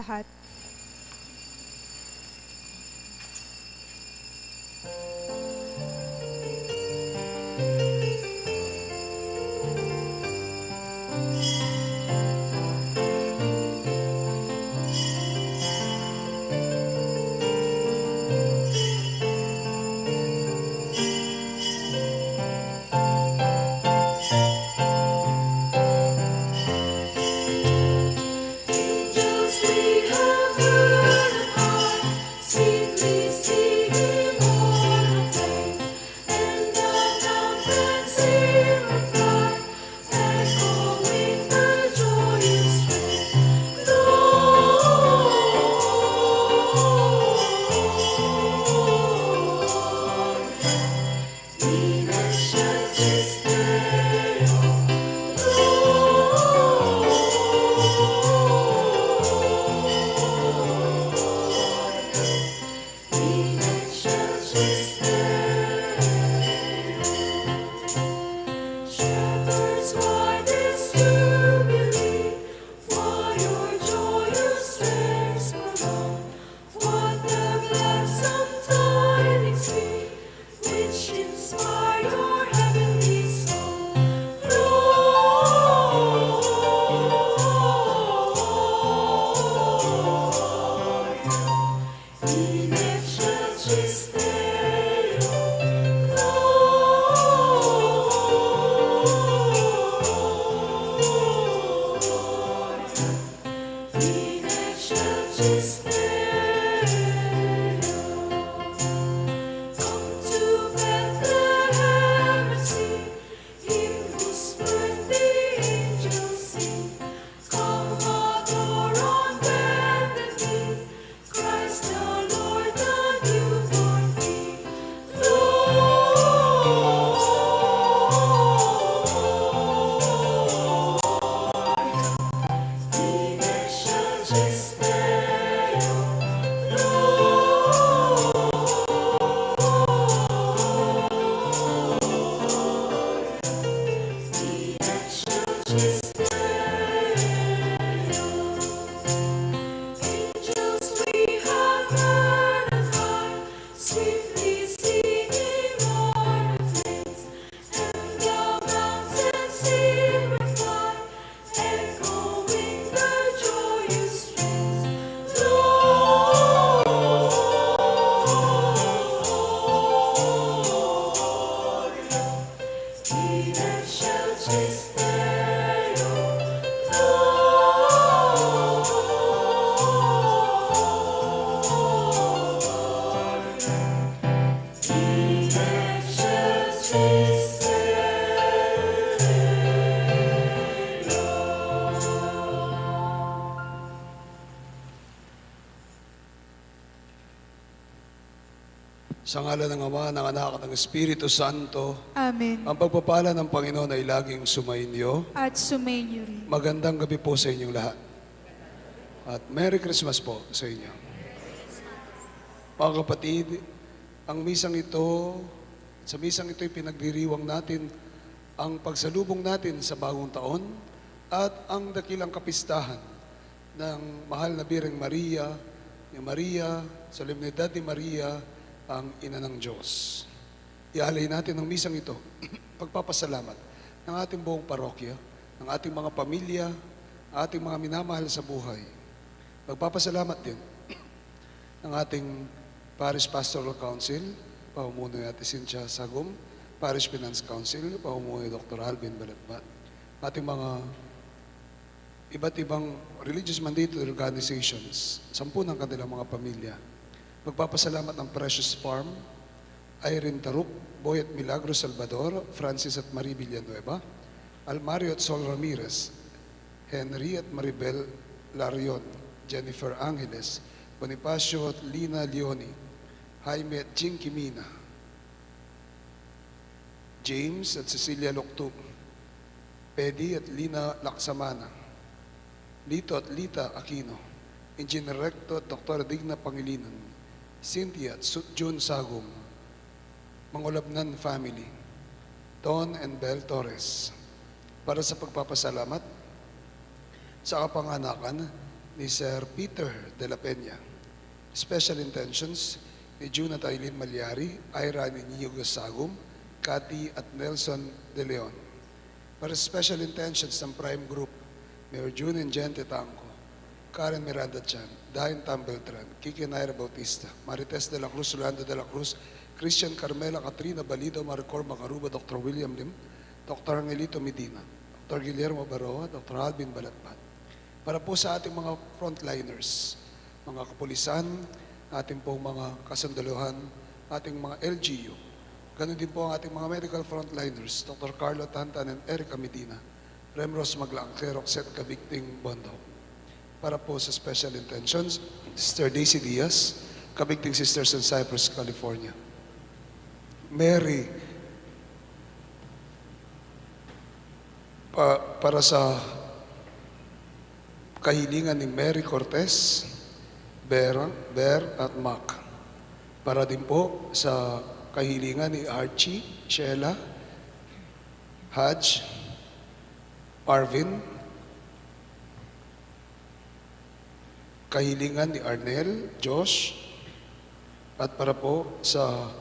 lahat. Sa ngalan ng Ama, ng Anak, at ng Espiritu Santo, Amen. ang pagpapala ng Panginoon ay laging sumainyo. At sumainyo rin. Magandang gabi po sa inyong lahat. At Merry Christmas po sa inyo. Mga kapatid, ang misang ito, sa misang ito'y pinagdiriwang natin ang pagsalubong natin sa bagong taon at ang dakilang kapistahan ng mahal na Birheng Maria, ni Maria, Solemnidad ni Maria, ang Ina ng Diyos. Ialay natin ang misang ito, pagpapasalamat ng ating buong parokya, ng ating mga pamilya, ating mga minamahal sa buhay. Pagpapasalamat din ng ating Parish Pastoral Council, pamumuno ni Ate Cynthia Sagum, Parish Finance Council, pamumuno ni Dr. Alvin Balatbat, ating mga iba't ibang religious mandated organizations, 10 ng kanilang mga pamilya. Magpapasalamat ng Precious Farm, Irene Taruk, Boy at Milagro Salvador, Francis at Marie Villanueva, Almario at Sol Ramirez, Henry at Maribel Larion, Jennifer Angeles, Bonifacio at Lina Leoni, Jaime at Jing Kimina, James at Cecilia Loktub, Pedi at Lina Laksamana, Lito at Lita Aquino, Engineer Recto at Dr. Digna Pangilinan, Cynthia at June Sagum, Mangolabnan Family, Don and Bel Torres, para sa pagpapasalamat sa kapanganakan ni Sir Peter de la Peña. Special intentions ni June at Eileen Malyari, Ira Ninio Gasagum, Cathy at Nelson de Leon. Para special intentions ng Prime Group, Mayor June and Jen Tetangco, Karen Miranda Chan, Dain Tam Beltran, Kiki Naira Bautista, Marites de la Cruz, Rolando de la Cruz, Christian Carmela Katrina Balido, Maricor Macaruba, Dr. William Lim, Dr. Angelito Medina, Dr. Guillermo Baroa, Dr. Alvin Balatbat. Para po sa ating mga frontliners, mga kapulisan, ating pong mga kasundaluhan, ating mga LGU, ganun din po ang ating mga medical frontliners, Dr. Carlo Tantan and Erica Medina, Remros Maglangke, Roxette Kabigting Bondo. Para po sa special intentions, Sister Daisy Diaz, Kabigting Sisters in Cypress, California. Mary, para sa kahilingan ni Mary Cortez, Ber at Mac. Para din po sa kahilingan ni Archie, Sheila, Haj, Arvin, kahilingan ni Arnel, Josh, at para po sa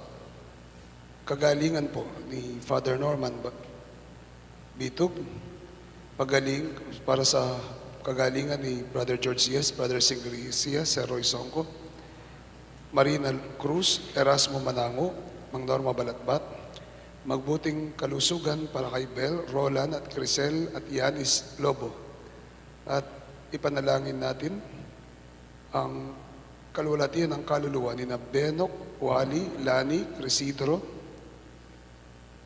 kagalingan po ni Father Norman Bitug, pagaling para sa kagalingan ni Brother George Diaz, Brother Singricia, Sir Roy Songko, Marina Cruz, Erasmo Manango, Mang Norma Balatbat, magbuting kalusugan para kay Bel, Roland at Crisel at Yanis Lobo. At ipanalangin natin ang kalulatian ng kaluluwa ni Benok, Wally, Lani, Crisidro,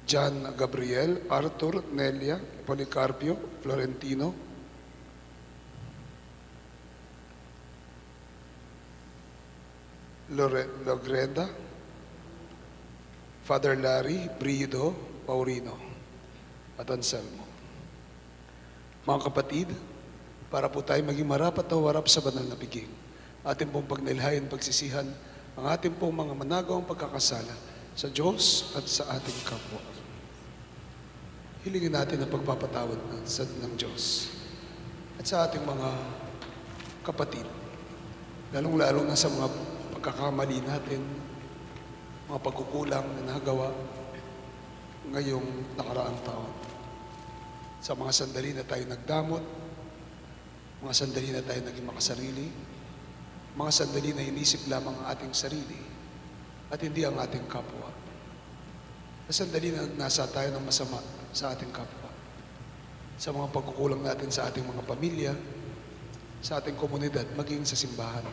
John Gabriel, Arthur, Nelia, Policarpio, Florentino, Logreda, Father Larry, Brido, Paurino, at Anselmo. Mga kapatid, para po tayo maging marapat na warap sa banal na piging, ating pong pagnilhayan, pagsisihan, ang ating pong mga managawang pagkakasala sa Diyos at sa ating kapwa. Hilingin natin ang pagpapatawad ng Diyos at sa ating mga kapatid, lalong-lalo na sa mga pagkakamali natin, mga pagkukulang na nagawa ngayong nakaraang taon. Sa mga sandali na tayo nagdamot, mga sandali na tayo naging makasarili, mga sandali na inisip lamang ang ating sarili at hindi ang ating kapwa. Sa sandali na nasa tayo ng masama sa ating kapwa. Sa mga pagkukulang natin sa ating mga pamilya, sa ating komunidad, maging sa simbahan,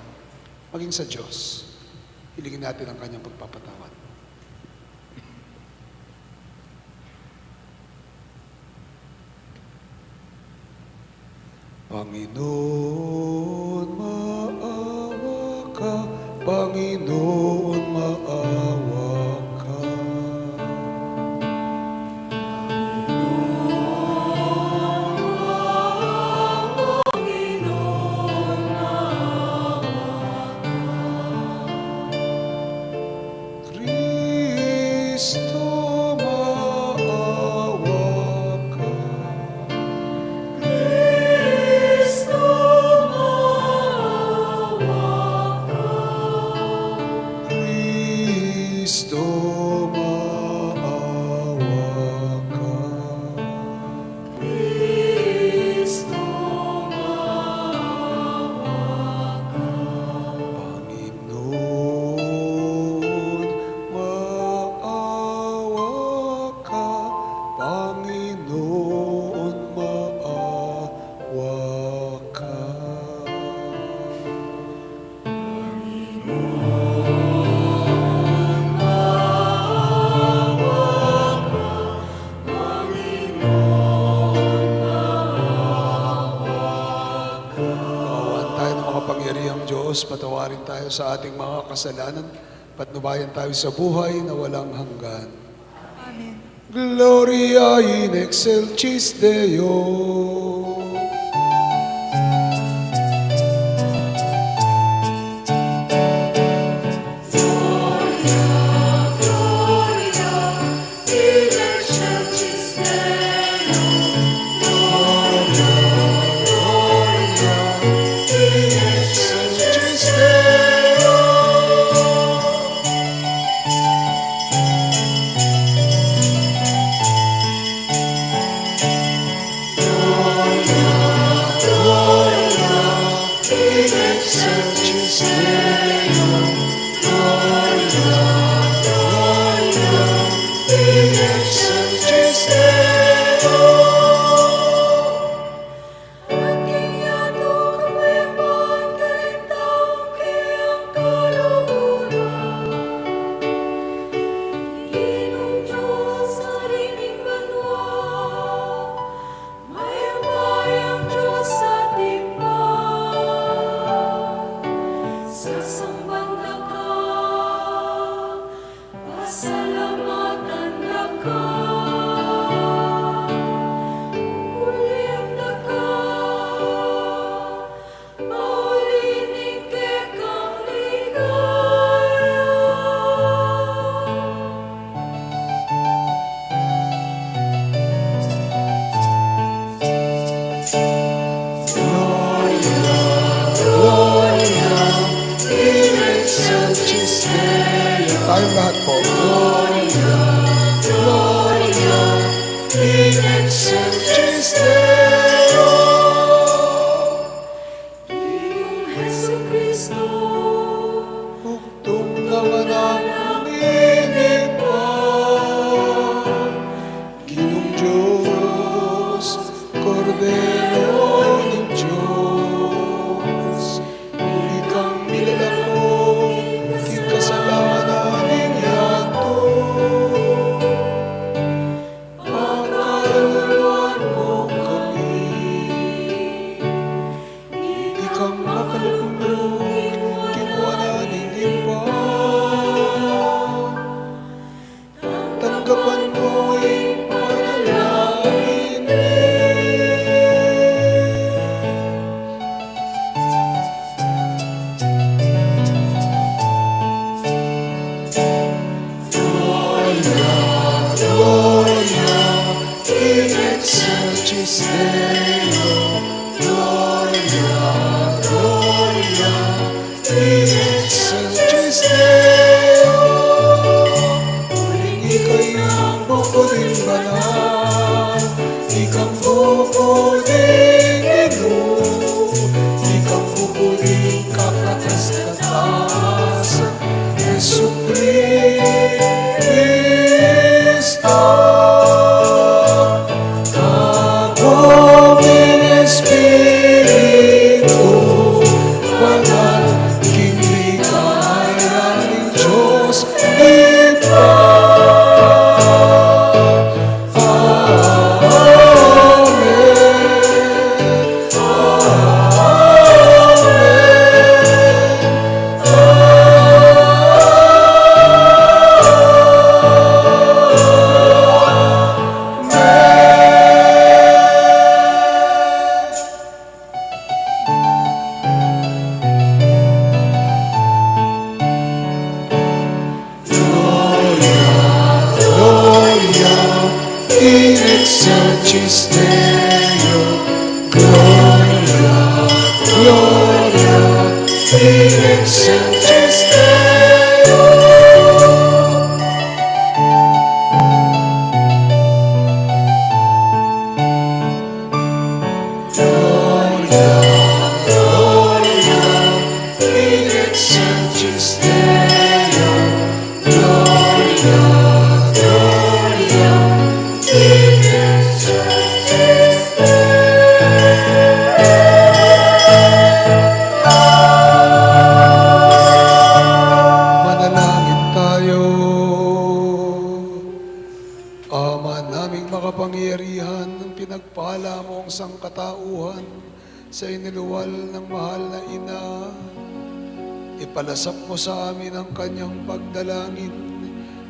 maging sa Diyos, hilingin natin ang kanyang pagpapatawad. Panginoon, maawa ka. Panginoon, maawa ka. Kristo, maawa ka. Kristo, maawa ka. Panginoon, maawa ka. Panginoon, maawa ka. Kaawaan tayo ng makapangyarihang Diyos, patawarin tayo sa ating mga kasalanan, patnubayan tayo sa buhay na walang hanggan. Amen. Gloria in excelsis Deo. Gloria, excelsis Deo, gloria, gloria, in excelsis Deo. Ating yato kamayapaan, karintaong kayang kaluguran. Ginong Diyos sa rinig banwa, mayambayang Diyos sa tipan. Sasambanda ka, pasalamatan na ka. Ulim na ka, maulinig kang ligaya. Gloria, in excelsis Deo. Tayong lahat po. Gloria, gloria, in excelsis Deo. Iyong Jesucristo, Huktom naman ang ninipan. Ginong Diyos, Kordero ng Diyos, ikang nilalako, kasalanan ng yato. Pagkaluluan mo kami, ikang makalulong, kinuha ng ipan. Tanggapan mo ang panalangin. Gloria, in excelsis Deo. Gloria, gloria, in excelsis Deo. Ika'y ang bukuling banal, ikang bukuling inom, ikang bukuling kakatas-katasan, Jesu Cristo. Kagawing Espiritu, banal, kinligaya ng Diyos, iba. Gloria, in excelsis Deo. Gloria, gloria, in excelsis Deo. Gloria, gloria, in excelsis Deo. Gloria, gloria, in excelsis Manalangin tayo. Ama naming makapangyarihan, ng pinagpala mo ang sangkatauhan sa iniluwal ng mahal na ina. Ipalasap mo sa amin ang kanyang pagdalangin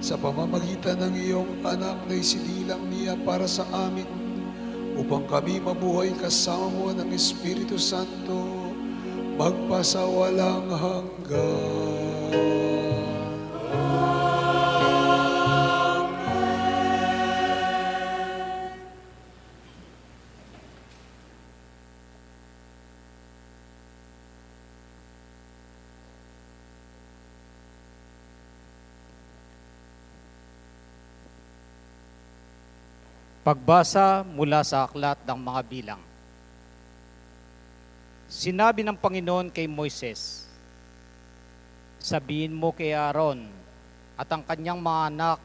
sa pamamagitan ng iyong anak na isinilang niya para sa amin, upang kami mabuhay kasama mo ng Espiritu Santo magpasawalang hanggan. Pagbasa mula sa Aklat ng Mga Bilang. Sinabi ng Panginoon kay Moises, sabihin mo kay Aaron at ang kanyang mga anak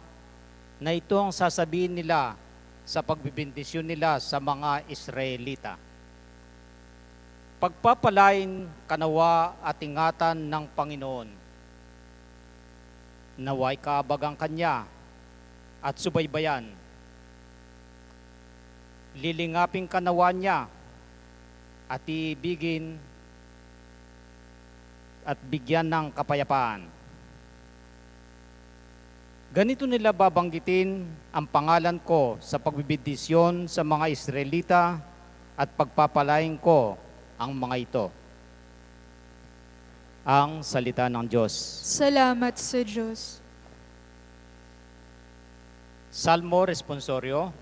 na ito ang sasabihin nila sa pagbibindisyon nila sa mga Israelita. Pagpapalain kanawa at ingatan ng Panginoon. Naway kaabagang kanya at subaybayan. Lilingapin kanawa niya at iibigin at bigyan ng kapayapaan. Ganito nila babanggitin ang pangalan ko sa pagbibindisyon sa mga Israelita at pagpapalain ko ang mga ito. Ang salita ng Diyos. Salamat sa Diyos. Salmo Responsorio.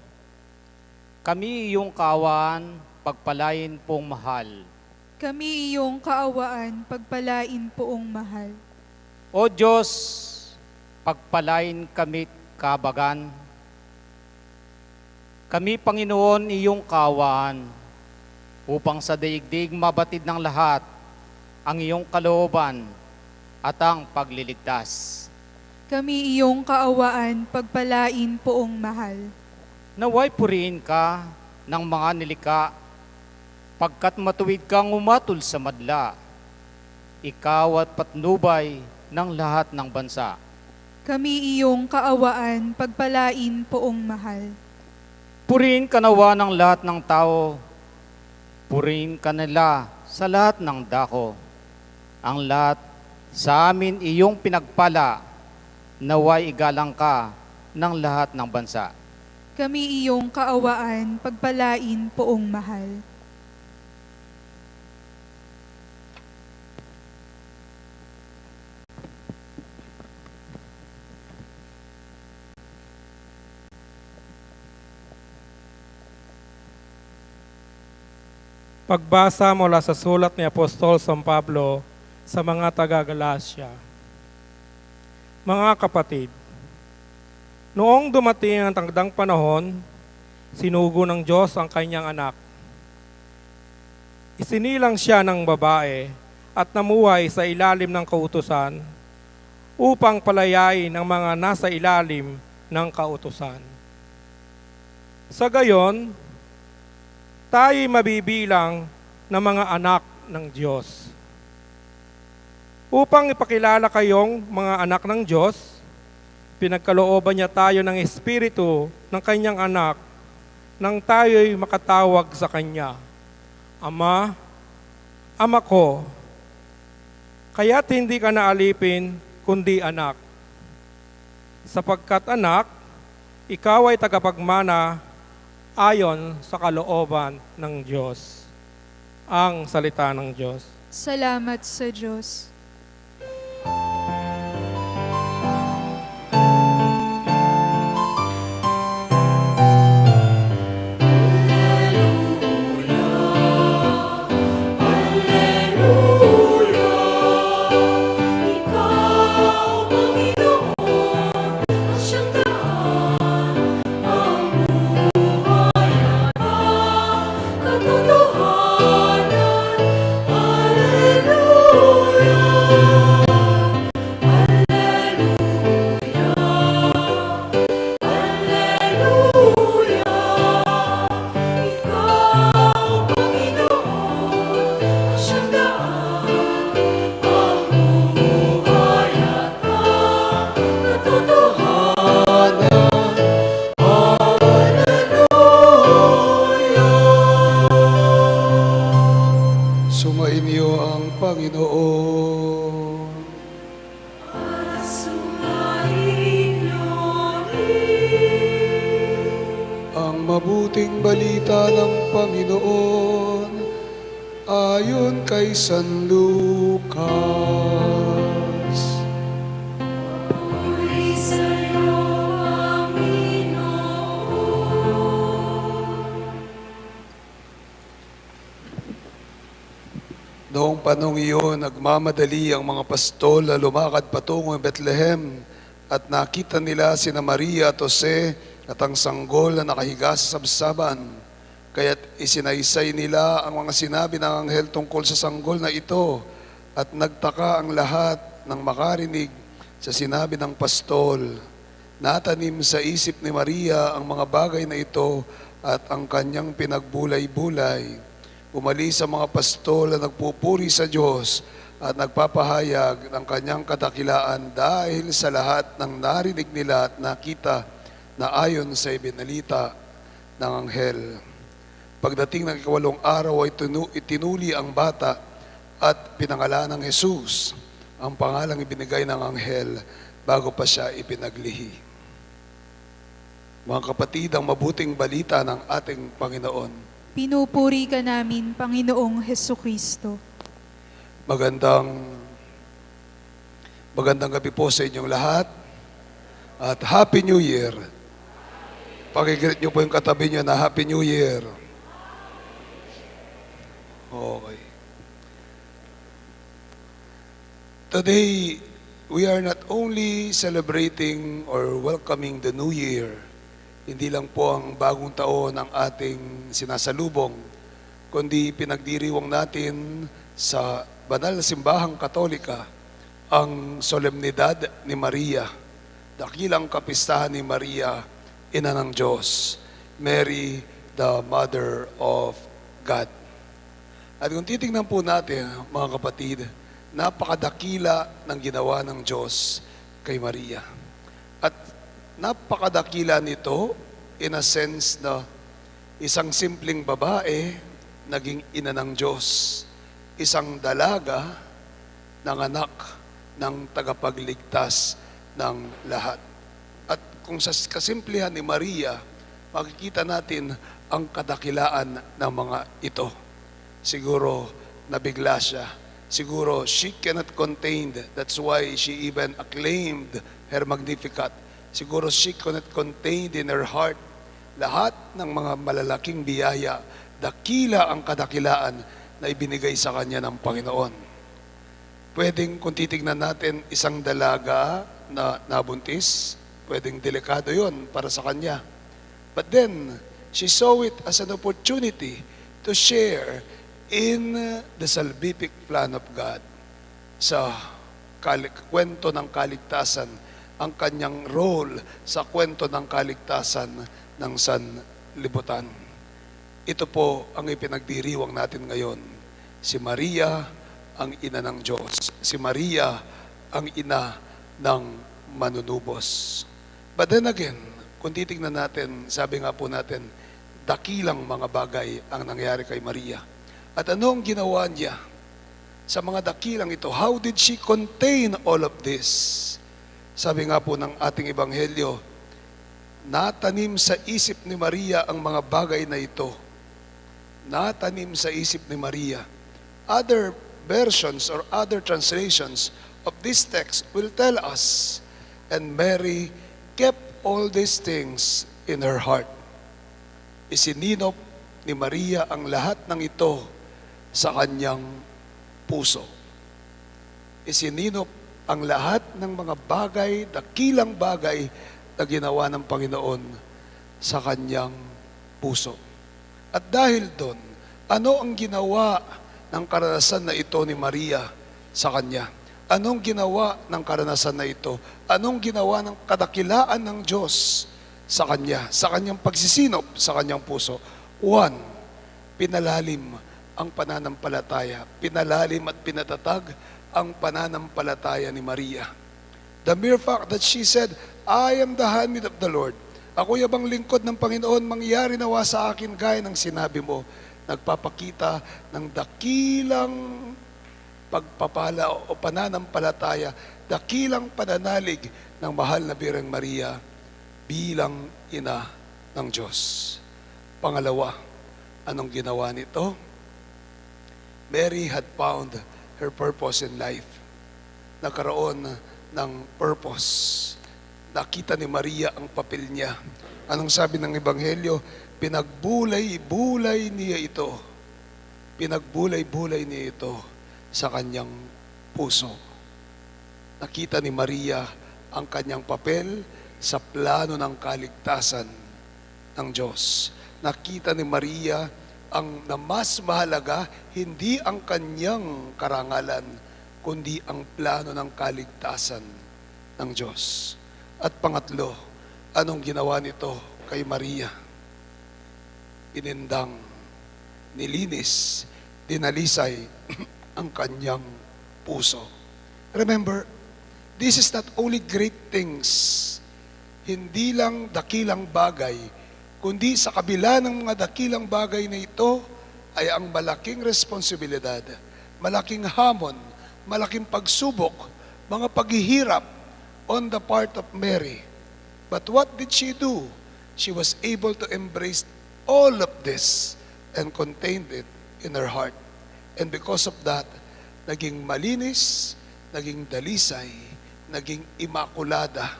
Kami iyong kaawaan, pagpalain pong mahal. Kami iyong kaawaan, pagpalain poong mahal. O Diyos, pagpalain kami kabagan. Kami, Panginoon, iyong kaawaan, upang sa daigdig mabatid ng lahat ang iyong kalooban at ang pagliligtas. Kami iyong kaawaan, pagpalain poong mahal. Naway purihin ka ng mga nilika, pagkat matuwid kang umatul sa madla, ikaw at patnubay ng lahat ng bansa. Kami iyong kaawaan, pagpalain poong mahal. Purihin ka nawa ng lahat ng tao, purihin ka nila sa lahat ng dako. Ang lahat sa amin iyong pinagpala, naway igalang ka ng lahat ng bansa. Kami iyong kaawaan, pagpalain poong mahal. Pagbasa mula sa sulat ni Apostol San Pablo sa mga taga-Galacia. Mga kapatid, noong dumating ang tangdang panahon, sinugo ng Diyos ang kanyang anak. Isinilang siya ng babae at namuhay sa ilalim ng kautusan upang palayain ang mga nasa ilalim ng kautusan. Sa gayon, tayo'y mabibilang na mga anak ng Diyos. Upang ipakilala kayong mga anak ng Diyos, pinagkalooban niya tayo ng Espiritu ng kanyang anak nang tayo'y makatawag sa Kanya, Ama, Ama ko. Kaya't hindi ka naalipin, kundi anak. Sapagkat anak, ikaw ay tagapagmana ayon sa kalooban ng Diyos. Ang salita ng Diyos. Salamat sa Diyos. Sumainyo ang Panginoon. Ang mabuting balita ng Panginoon ayon kay San Lucas. Puri sa'yo, Noong panong iyon, nagmamadali ang mga pastol na lumakad patungo ng Bethlehem at nakita nila sina Maria at Jose at ang sanggol na nakahiga sa sabsaban. Kaya't isinaysay nila ang mga sinabi ng anghel tungkol sa sanggol na ito, at nagtaka ang lahat ng makarinig sa sinabi ng pastol. Natanim sa isip ni Maria ang mga bagay na ito at ang kanyang pinagbulay-bulay. Umalis ang mga pastol na nagpupuri sa Diyos at nagpapahayag ng kanyang kadakilaan dahil sa lahat ng narinig nila at nakita na ayon sa ibinalita ng anghel. Pagdating ng ikawalong araw ay itinuli ang bata at pinangalan ng Jesus, ang pangalang ibinigay ng anghel bago pa siya ipinaglihi. Mga kapatid, ang mabuting balita ng ating Panginoon. Pinupuri ka namin, Panginoong Hesukristo. Magandang gabi po sa inyong lahat at Happy New Year. Pakigreet niyo po yung katabi niyo na Happy New Year. Okay. Today, we are not only celebrating or welcoming the New Year, hindi lang po ang bagong taon ang ating sinasalubong, kundi pinagdiriwang natin sa banal na simbahang Katolika ang solemnidad ni Maria, dakilang kapistahan ni Maria, ina ng Diyos, Mary, the Mother of God. At kung titingnan po natin, mga kapatid, napakadakila ng ginawa ng Diyos kay Maria. At napakadakila nito in a sense na isang simpleng babae naging ina ng Diyos. Isang dalaga ng anak ng tagapagligtas ng lahat. At kung sa kasimplihan ni Maria, makikita natin ang kadakilaan ng mga ito. Siguro nabigla siya. Siguro she cannot contain. That's why she even acclaimed her Magnificat. Siguro she cannot contain in her heart lahat ng mga malalaking biyaya. Dakila ang kadakilaan na ibinigay sa kanya ng Panginoon. Pwedeng kung titignan natin isang dalaga na nabuntis, pwedeng delikado yon para sa kanya. But then, she saw it as an opportunity to share in the salvific plan of God sa kwento ng kaligtasan, ang kanyang role sa kwento ng kaligtasan ng sanlibutan. Ito po ang ipinagdiriwang natin ngayon. Si Maria ang ina ng Diyos. Si Maria ang ina ng manunubos. But then again, kung titignan natin, sabi nga po natin, dakilang mga bagay ang nangyari kay Maria. At ano ang ginawa niya sa mga dakilang ito? How did she contain all of this? Sabi nga po ng ating ebanghelyo, natanim sa isip ni Maria ang mga bagay na ito. Natanim sa isip ni Maria. Other versions or other translations of this text will tell us, and Mary kept all these things in her heart. Isininop ni Maria ang lahat ng ito sa kanyang puso. Isininop ang lahat ng mga bagay, dakilang bagay na ginawa ng Panginoon sa kanyang puso. At dahil doon, ano ang ginawa ng karanasan na ito ni Maria sa kanya? Anong ginawa ng karanasan na ito? Anong ginawa ng kadakilaan ng Diyos sa kanya, sa kanyang pagsisinop, sa kanyang puso? One, pinalalim ang pananampalataya. Pinalalim at pinatatag ang pananampalataya ni Maria. The mere fact that she said, I am the handmaid of the Lord. Ako yabang lingkod ng Panginoon, mangyari nawa sa akin gaya ng sinabi mo. Nagpapakita ng dakilang pagpapala o pananampalataya, dakilang pananalig ng mahal na Birheng Maria bilang ina ng Diyos. Pangalawa, anong ginawa nito? Mary had found her purpose in life. Nagkaroon ng purpose. Nakita ni Maria ang papel niya. Anong sabi ng Ebanghelyo? Pinagbulay-bulay niya ito. Pinagbulay-bulay niya ito sa kanyang puso. Nakita ni Maria ang kanyang papel sa plano ng kaligtasan ng Diyos. nakita ni Maria ang na mas mahalaga, hindi ang kanyang karangalan, kundi ang plano ng kaligtasan ng Diyos. At pangatlo, anong ginawa nito kay Maria? Inindang, nilinis, dinalisay ang kanyang puso. Remember, this is not only great things, hindi lang dakilang bagay, kundi sa kabila ng mga dakilang bagay na ito ay ang malaking responsibilidad, malaking hamon, malaking pagsubok, mga paghihirap on the part of Mary. But what did she do? She was able to embrace all of this and contained it in her heart. And because of that, naging malinis, naging dalisay, naging imakulada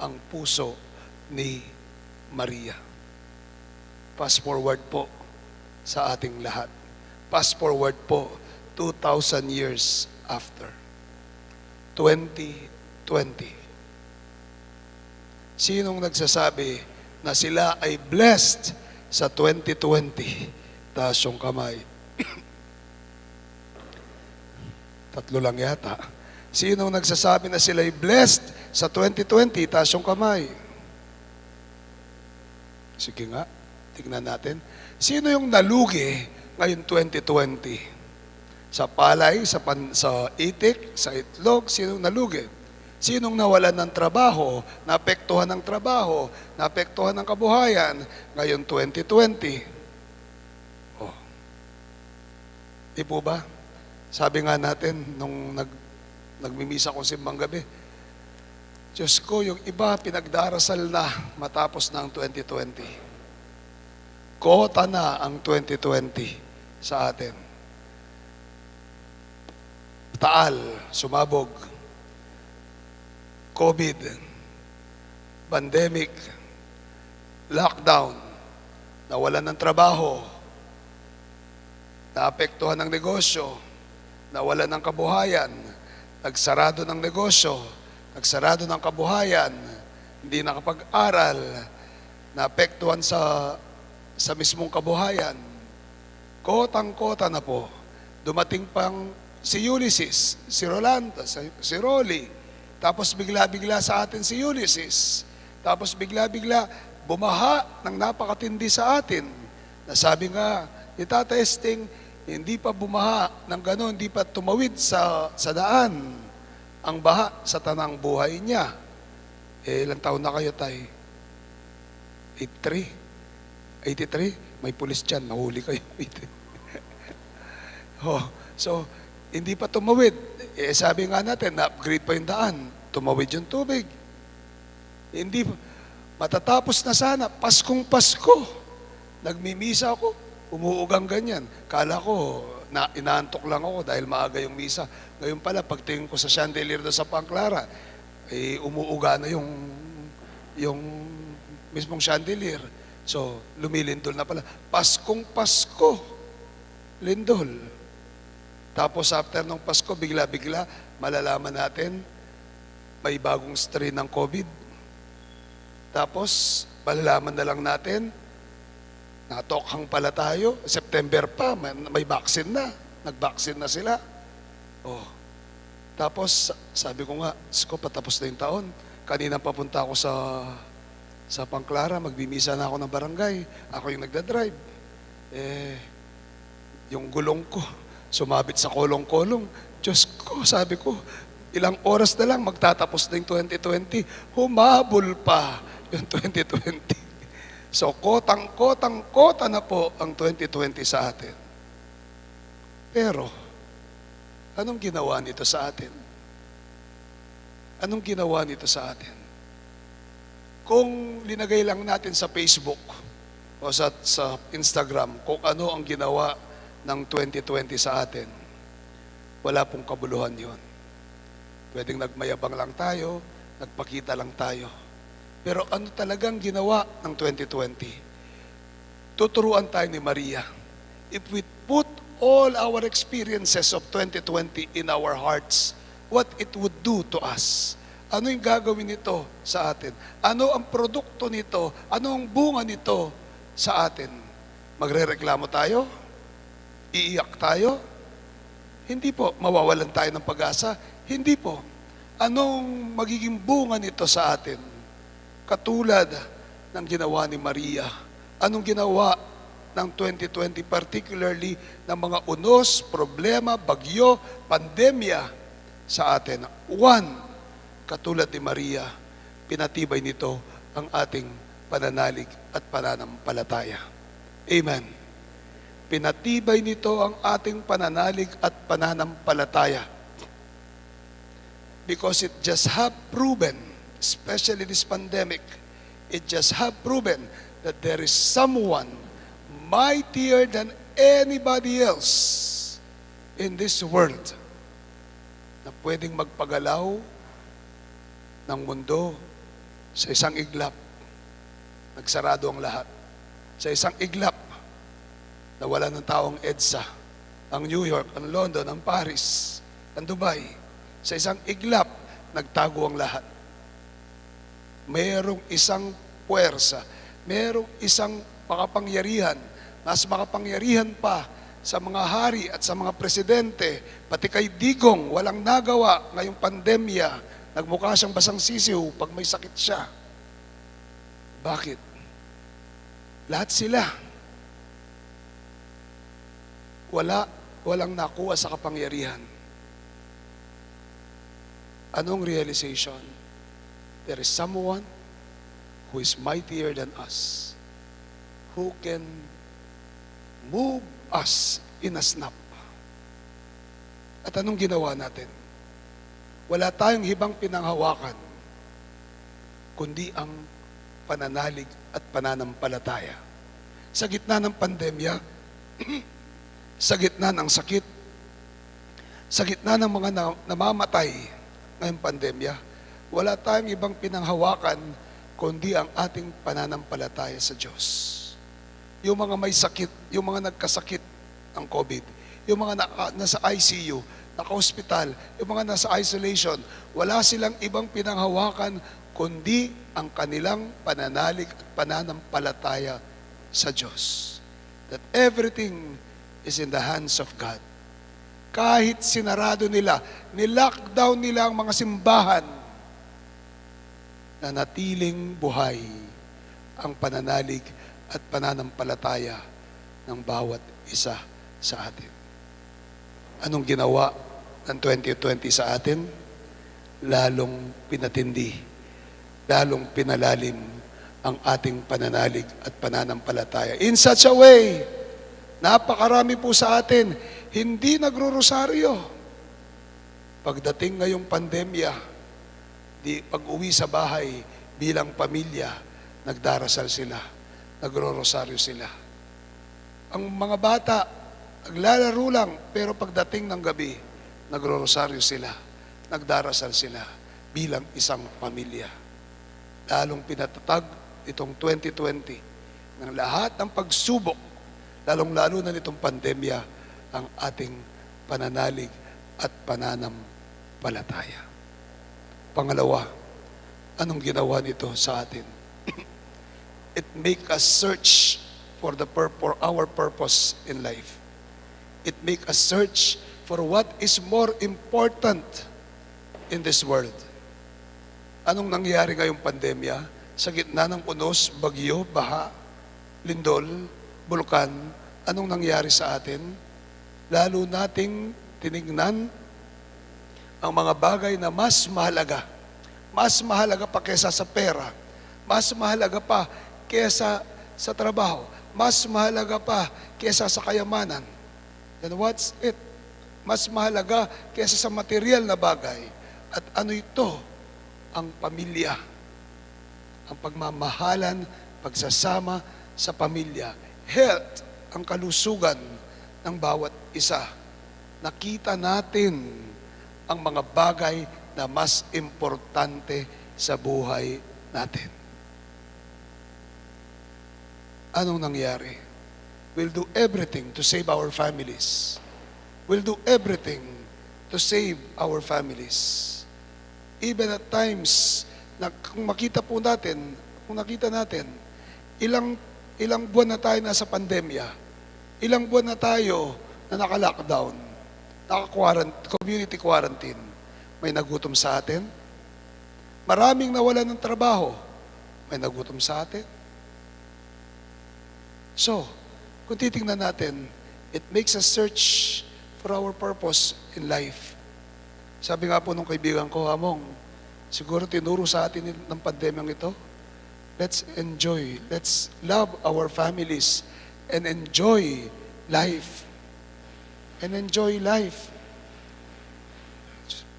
ang puso ni Maria. Fast forward po sa ating lahat. Fast forward po 2,000 years after. 2020. Sinong nagsasabi na sila ay blessed sa 2020? Taas yung kamay. Tatlo lang yata. Sinong nagsasabi na sila ay blessed sa 2020? Taas yung kamay. Sige nga, tignan natin. Sino yung nalugi ngayon 2020? Sa palay, sa itik, sa itlog, sinong nalugi? Sinong nawalan ng trabaho, naapektuhan ng trabaho, naapektuhan ng kabuhayan ngayon 2020? Oh. Di po ba? Sabi nga natin nung nagmimisa ko simbang gabi, Diyos ko, yung iba pinagdarasal na matapos na ang 2020. Kota na ang 2020 sa atin. Taal, sumabog. COVID, pandemic, lockdown, nawalan ng trabaho, naapektuhan ng negosyo, nawalan ng kabuhayan, nagsarado ng negosyo, nagsarado ng kabuhayan, hindi nakapag-aral, naapektuhan sa mismong kabuhayan. Kotang-kota na po. Dumating pang si Ulysses, si Rolando, si Rolly. Tapos bigla-bigla sa atin si Ulysses. Tapos bigla-bigla bumaha ng napakatindi sa atin. Nasabi nga ni Tata Esting, hindi pa bumaha ng gano'n, hindi pa tumawid sa daan ang baha sa tanang buhay niya. Ilang taon na kayo, tay? 83? 83? May pulis dyan, nahuli kayo. So, hindi pa tumawid. Sabi nga natin, na-upgrade pa yung daan. Tumawid yung tubig. Hindi, matatapos na sana, Paskong Pasko. Nagmimisa ako, umuugang ganyan. Kala ko, inaantok lang ako dahil maaga yung misa. Ngayon pala, pagtingin ko sa chandelier doon sa Pangclara, umuuga na yung mismong chandelier. So, lumilindol na pala. Paskong Pasko. Lindol. Tapos after ng Pasko, bigla-bigla, malalaman natin, may bagong strain ng COVID. Tapos, malalaman na lang natin, natokhang pala tayo. September pa, may vaccine na. Nag-vaccine na sila. Oh. Tapos, sabi ko nga, patapos na yung taon. Kanina papunta ako sa Pangclara, magbimisa na ako ng barangay. Ako yung nagdadrive. Yung gulong ko, sumabit sa kolong-kolong. Diyos ko, sabi ko, ilang oras na lang magtatapos na yung 2020. Humabol pa yung 2020. So, kotang-kota na po ang 2020 sa atin. Pero, anong ginawa nito sa atin? Anong ginawa nito sa atin? Kung linagay lang natin sa Facebook o sa Instagram kung ano ang ginawa ng 2020 sa atin, wala pong kabuluhan yon. Pwedeng nagmayabang lang tayo, nagpakita lang tayo. Pero ano talagang ginawa ng 2020? Tuturuan tayo ni Maria. If we put all our experiences of 2020 in our hearts, what it would do to us. Ano yung gagawin nito sa atin? Ano ang produkto nito? Ano ang bunga nito sa atin? Magrereklamo tayo? Iiyak tayo? Hindi po. Mawawalan tayo ng pag-asa? Hindi po. Anong magiging bunga nito sa atin? Katulad ng ginawa ni Maria. Anong ginawa ng 2020, particularly ng mga unos, problema, bagyo, pandemya sa atin? One, katulad ni Maria, pinatibay nito ang ating pananalig at pananampalataya. Amen. Pinatibay nito ang ating pananalig at pananampalataya. Because it just have proven, especially this pandemic, it just have proven that there is someone mightier than anybody else in this world na pwedeng magpagalaw ng mundo sa isang iglap. Nagsarado ang lahat. Sa isang iglap, nawala ng taong EDSA, ang New York, ang London, ang Paris, ang Dubai. Sa isang iglap, nagtago ang lahat. Mayroong isang puwersa, mayroong isang makapangyarihan, mas makapangyarihan pa sa mga hari at sa mga presidente, pati kay Digong, walang nagawa ngayong pandemya, nagmukha siyang basang sisiw pag may sakit siya. Bakit? Lahat sila. Walang nakuha sa kapangyarihan. Anong realization? There is someone who is mightier than us, who can move us in a snap. At anong ginawa natin? Wala tayong hibang pinanghawakan, kundi ang pananalig at pananampalataya. Sa gitna ng pandemya, sa gitna ng sakit, sa gitna ng mga namamatay ngayong pandemya, wala tayong ibang pinanghawakan kundi ang ating pananampalataya sa Diyos. Yung mga may sakit, yung mga nagkasakit ng COVID, yung mga nasa ICU, naka-hospital, yung mga nasa isolation, wala silang ibang pinanghawakan kundi ang kanilang pananalig at pananampalataya sa Diyos. That everything is in the hands of God. Kahit sinarado nila, nilockdown nila ang mga simbahan, na natiling buhay ang pananalig at pananampalataya ng bawat isa sa atin. Anong ginawa ng 2020 sa atin? Lalong pinatindi, lalong pinalalim ang ating pananalig at pananampalataya. In such a way, napakarami po sa atin, hindi nagro-rosaryo. Pagdating ngayong pandemya, pag-uwi sa bahay bilang pamilya, nagdarasal sila, nagro-rosaryo sila. Ang mga bata, naglalaro lang, pero pagdating ng gabi, nagro-rosaryo sila, nagdarasal sila bilang isang pamilya. Lalong pinatatag itong 2020 ng lahat ng pagsubok, lalong-lalo na nitong pandemya, ang ating pananalig at pananampalataya. Pangalawa, anong ginawa nito sa atin? It make us search for our purpose in life. It make us search for what is more important in this world. Anong nangyari ngayong pandemya? Sa gitna ng unos, bagyo, baha, lindol, bulkan, anong nangyari sa atin? Lalo nating tinignan ang mga bagay na mas mahalaga pa kesa sa pera, mas mahalaga pa kesa sa trabaho, mas mahalaga pa kesa sa kayamanan. And what's it? Mas mahalaga kesa sa material na bagay. At ano ito? Ang pamilya. Ang pagmamahalan, pagsasama sa pamilya. Health, ang kalusugan ng bawat isa. Nakita natin ang mga bagay na mas importante sa buhay natin. Anong nangyari? We'll do everything to save our families. We'll do everything to save our families. Even at times, kung nakita natin, ilang Ilang buwan na tayo nasa pandemya. Ilang buwan na tayo na naka-lockdown, community quarantine. May nagutom sa atin. Maraming nawalan ng trabaho. May nagutom sa atin. So, kung titingnan natin, it makes us search for our purpose in life. Sabi nga po nung kaibigan ko, Among, siguro tinuro sa atin ng pandemyang ito, let's enjoy, let's love our families and enjoy life. And enjoy life.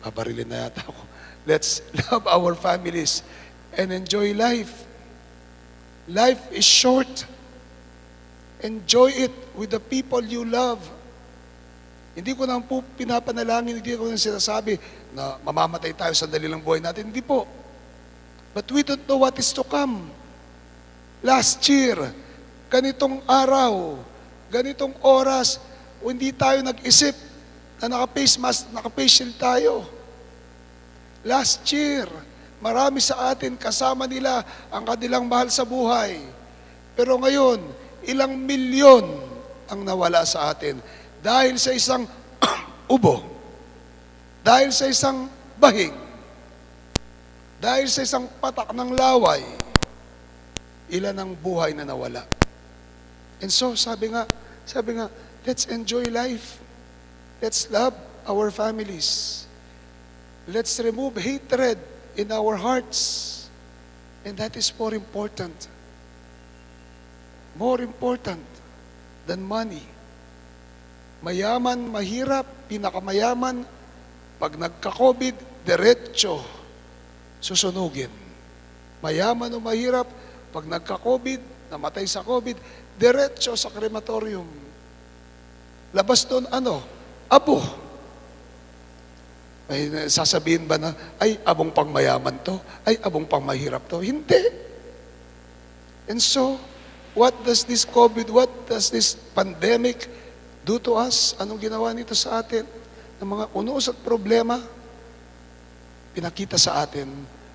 Babarilin na yata ako. Let's love our families and enjoy life. Life is short. Enjoy it with the people you love. Hindi ko naman po pinapanalangin, hindi ko naman sinasabi na mamamatay tayo sa dalilang buhay natin. Hindi po. But we don't know what is to come. Last year, ganitong araw, ganitong oras, hindi tayo nag-isip na naka-face mask, naka-face shield tayo. Last year, marami sa atin kasama nila ang kanilang mahal sa buhay. Pero ngayon, ilang milyon ang nawala sa atin dahil sa isang ubo, dahil sa isang bahing, dahil sa isang patak ng laway, ilan ang buhay na nawala. And so, sabi nga, let's enjoy life. Let's love our families. Let's remove hatred in our hearts. And that is more important. More important than money. Mayaman, mahirap, pinakamayaman, pag nagka-COVID, diretso, susunugin. Mayaman o mahirap, pag nagka-COVID, namatay sa COVID, diretso sa krematorium. Labas doon, abo. May sasabihin ba na, ay, abong pang mayaman to? Ay, abong pang mahirap to? Hindi. And so, what does this COVID, what does this pandemic do to us? Anong ginawa nito sa atin? Ng mga unos at problema, pinakita sa atin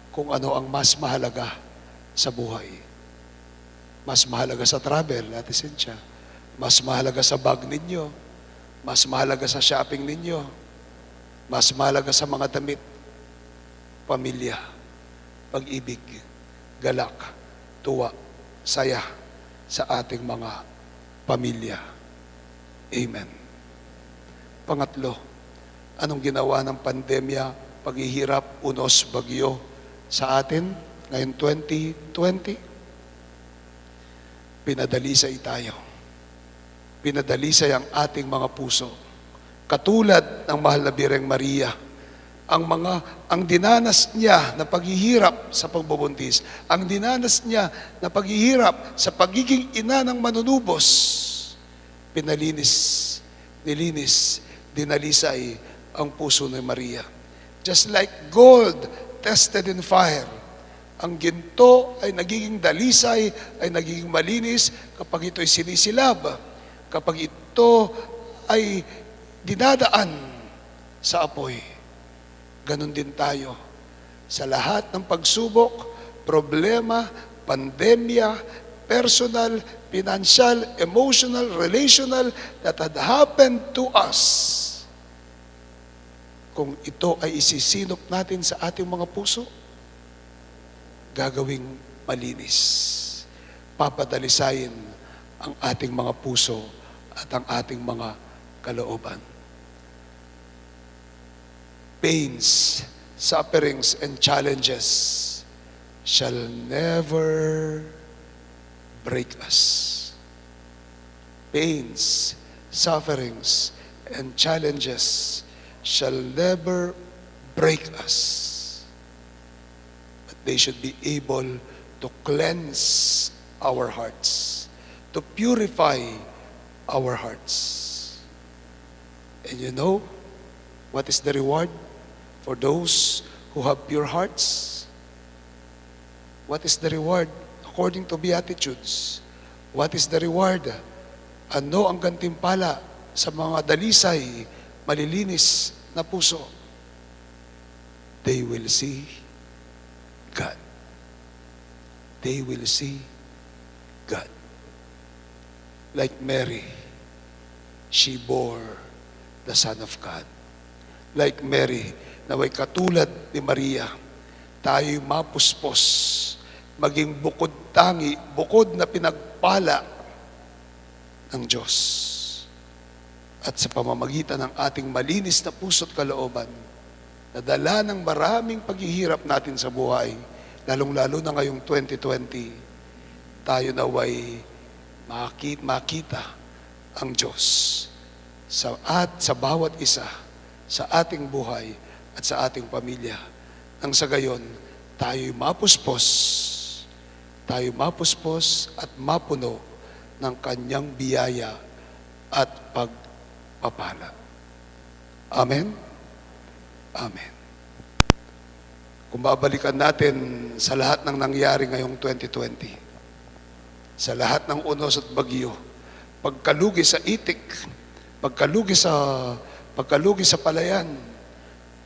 kung ano ang mas mahalaga sa buhay. Mas mahalaga sa travel, Ate Cynthia. Mas mahalaga sa bag ninyo. Mas mahalaga sa shopping ninyo. Mas mahalaga sa mga damit, pamilya, pag-ibig, galak, tuwa, saya sa ating mga pamilya. Amen. Pangatlo, anong ginawa ng pandemya, paghihirap, unos, bagyo sa atin ngayon 2020? Pinadalisay tayo. Pinadalisay ang ating mga puso. Katulad ng mahal na Birheng Maria, ang dinanas niya na paghihirap sa pagbubuntis, ang dinanas niya na paghihirap sa pagiging ina ng manunubos, nilinis, dinalisay ang puso ni Maria. Just like gold tested in fire, ang ginto ay nagiging dalisay, ay nagiging malinis kapag ito'y sinisilab, kapag ito ay dinadaan sa apoy. Ganon din tayo. Sa lahat ng pagsubok, problema, pandemya, personal, financial, emotional, relational that had happened to us, kung ito ay isisinop natin sa ating mga puso, gagawing malinis. Papadalisayin ang ating mga puso at ang ating mga kalooban. Pains, sufferings, and challenges shall never break us. Pains, sufferings, and challenges shall never break us. But they should be able to cleanse our hearts, to purify our hearts. And you know what is the reward for those who have pure hearts? What is the reward according to Beatitudes? What is the reward? Ano ang gantimpala sa mga dalisay, malilinis na puso? They will see God. They will see God. like Mary, she bore the Son of God. Like Mary, naway katulad ni Maria, tayo'y mapuspos, maging bukod tangi, bukod na pinagpala ng Diyos. At sa pamamagitan ng ating malinis na puso't kalooban, nadala ng maraming paghihirap natin sa buhay, lalong-lalo na ngayong 2020, tayo naway makita ang Diyos sa bawat isa, sa ating buhay at sa ating pamilya. Nang sa gayon, tayo'y mapuspos at mapuno ng kanyang biyaya at pagpapala. Amen? Amen. Kung babalikan natin sa lahat ng nangyari ngayong 2020, sa lahat ng unos at bagyo, pagkalugi sa itik, pagkalugi sa palayan,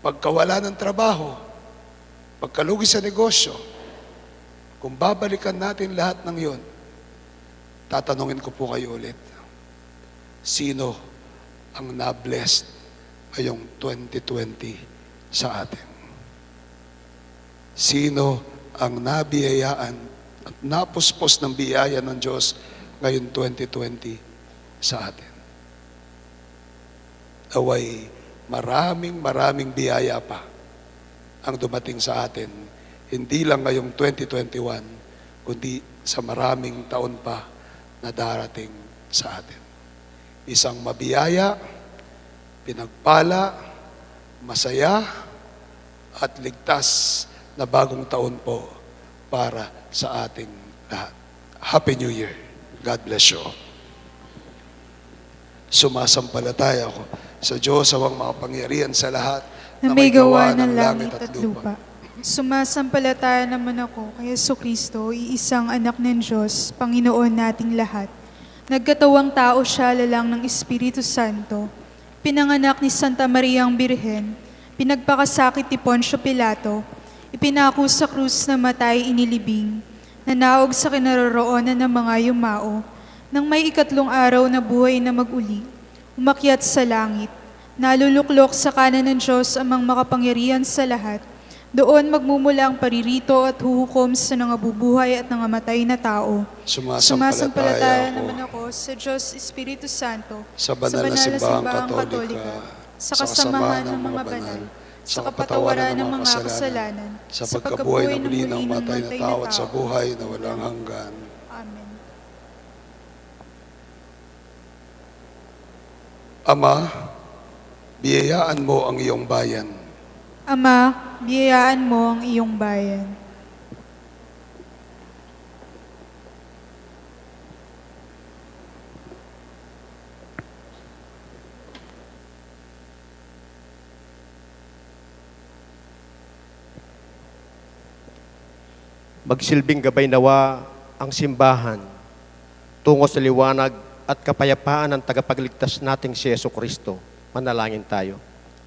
pagkawala ng trabaho, pagkalugi sa negosyo, kung babalikan natin lahat ng yon, tatanungin ko po kayo ulit, sino ang na-blessed ngayong 2020 sa atin? Sino ang nabiyayaan at napuspos ng biyaya ng Diyos ngayon 2020 sa atin? Naway maraming biyaya pa ang dumating sa atin, hindi lang ngayong 2021, kundi sa maraming taon pa na darating sa atin. Isang mabiyaya, pinagpala, masaya, at ligtas na bagong taon po para sa ating lahat. Happy New Year. God bless you all. Sumasampalataya ako sa Diyos, awang makapangyarihan sa lahat, Na may gawa ng langit at lupa. Sumasampalataya naman ako kay Jesucristo, iisang anak ng Diyos, Panginoon nating lahat. Nagkatawang tao siya lalang ng Espiritu Santo. Pinanganak ni Santa Mariang Birhen. Pinagpakasakit ni Poncio Pilato. Ipinako sa krus na matay inilibing. Nanaog sa kinaroroonan ng mga yumao. Nang may 3 araw na buhay na mag-uli, umakyat sa langit. Naluluklok sa kanan ng Diyos amang makapangyarihan sa lahat. Doon magmumula ang paririto at huhukom sa nangabubuhay at nangamatay na tao. Sumasampalataya naman ako sa Diyos Espiritu Santo, sa banal na simbahang katolika, sa kasamahan ng mga banal, sa kapatawaran ng mga kasalanan, sa pagkabuhay na muli ng matay na tao at sa buhay na walang hanggan. Amen. Ama, biyayaan mo ang iyong bayan. Ama, biyayaan mo ang iyong bayan. Magsilbing gabay nawa ang simbahan tungo sa liwanag at kapayapaan ng tagapagligtas nating si Jesucristo. Manalangin tayo.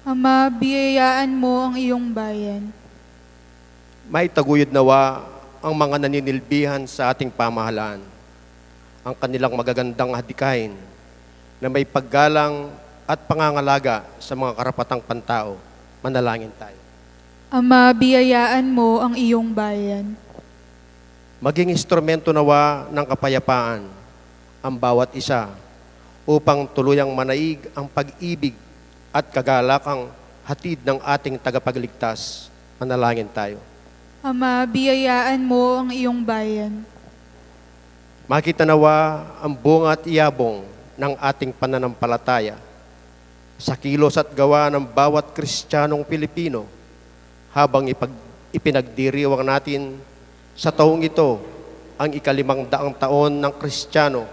Ama, biyayaan mo ang iyong bayan. May taguyod nawa ang mga naninilbihan sa ating pamahalaan, ang kanilang magagandang hadikain na may paggalang at pangangalaga sa mga karapatang pantao. Manalangin tayo. Ama, biyayaan mo ang iyong bayan. Maging instrumento nawa ng kapayapaan ang bawat isa upang tuluyang manaig ang pag-ibig at kagalakang hatid ng ating tagapagligtas. Manalangin tayo. Ama, biyayaan mo ang iyong bayan. Makita nawa ang bunga at iyabong ng ating pananampalataya sa kilos at gawa ng bawat Kristiyanong Pilipino habang ipinagdiriwang natin sa taong ito ang 500 taon ng Kristiyano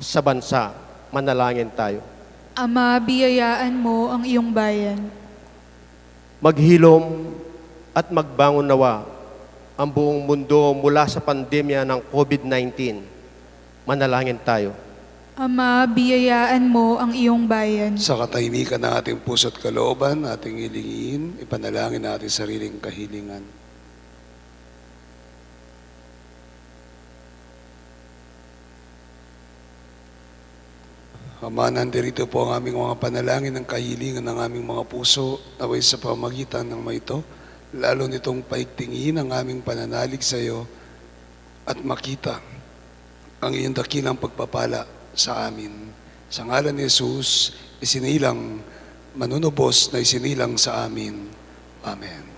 sa bansa. Manalangin tayo. Ama, biyayaan mo ang iyong bayan. Maghilom at magbangon nawa ang buong mundo mula sa pandemya ng COVID-19. Manalangin tayo. Ama, biyayaan mo ang iyong bayan. Sa katahimikan ng ating puso't kalooban, ating hilingin, ipanalangin natin sariling kahilingan. Ama, nandirito po ang aming mga panalangin ng kahilingan ng aming mga puso naway sa pamagitan ng mga ito, lalo nitong paigtingin ang aming pananalig sa iyo at makita ang iyong dakilang pagpapala sa amin. Sa ngalan ni Jesus, isinilang, manunubos na isinilang sa amin. Amen.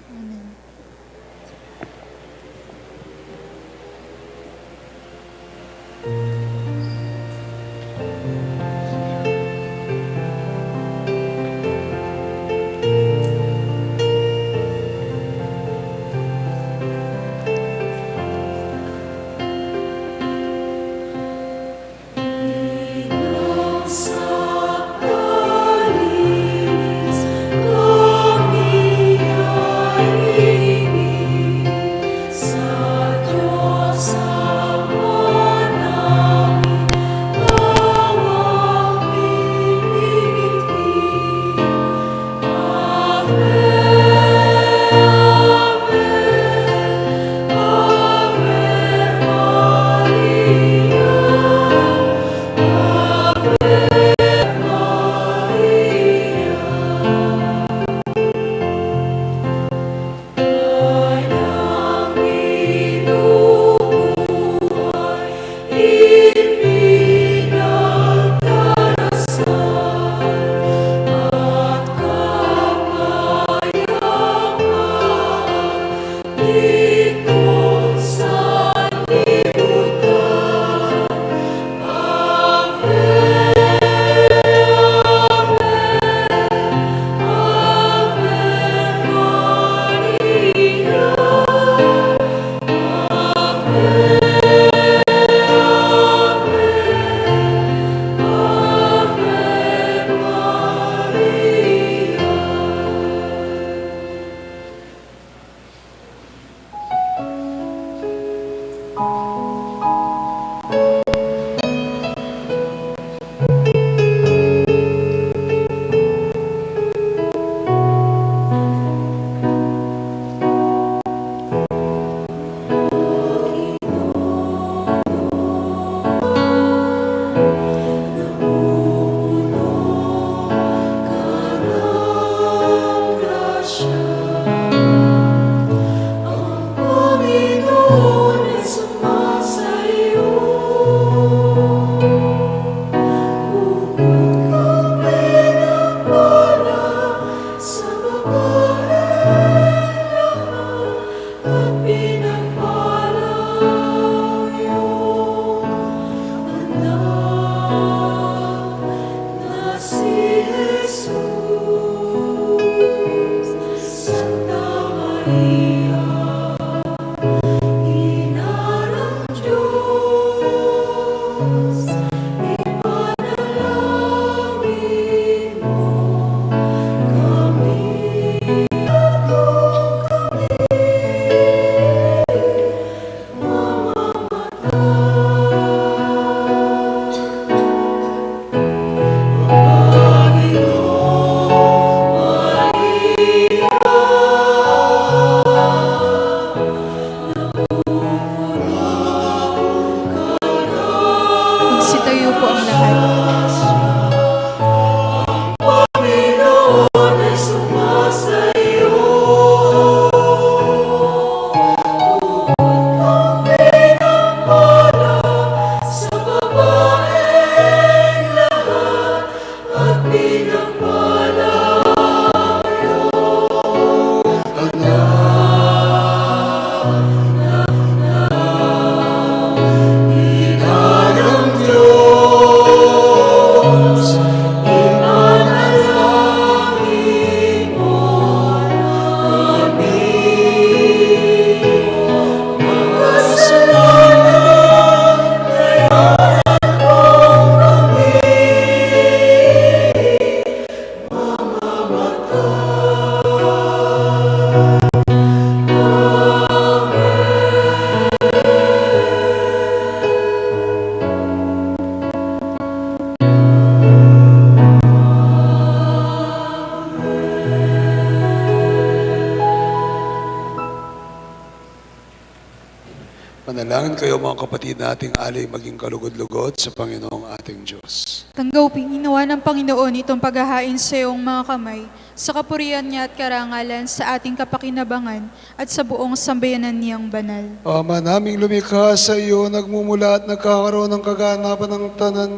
Manalangin kayo mga kapatid nating alay maging kalugod-lugod sa Panginoong ating Diyos. Tanggapin ginawa ng Panginoon itong paghahain sa iyong mga kamay, sa kapurihan niya at karangalan sa ating kapakinabangan at sa buong sambayanan niyang banal. Ama naming lumikha sa iyo, nagmumula at nagkakaroon ng kaganapan ng tanan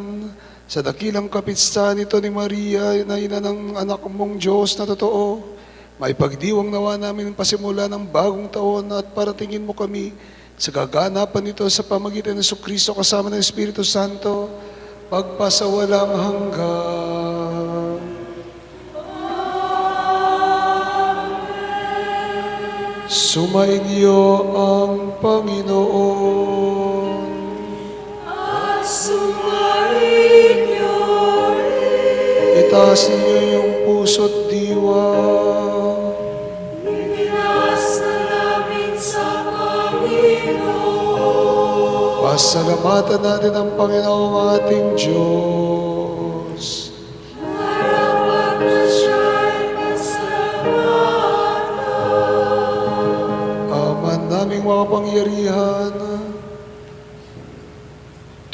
sa dakilang kapistahan nito ni Maria, na ina ng anak mong Diyos na totoo. May pagdiwang nawa namin pasimula ng bagong taon at paratingin mo kami sa kaganapan nito sa pamagitan ng Kristo kasama ng Espiritu Santo, magpasawalang hanggan. Sumainyo ang Panginoon. At sumainyo rin. Itaas ninyo yung puso't diwa. Inasa namin sa Panginoon. Pasalamatan natin ang Panginoong ating Diyos. Marapat na siya'y pasalamatan. Aman naming makapangyarihan,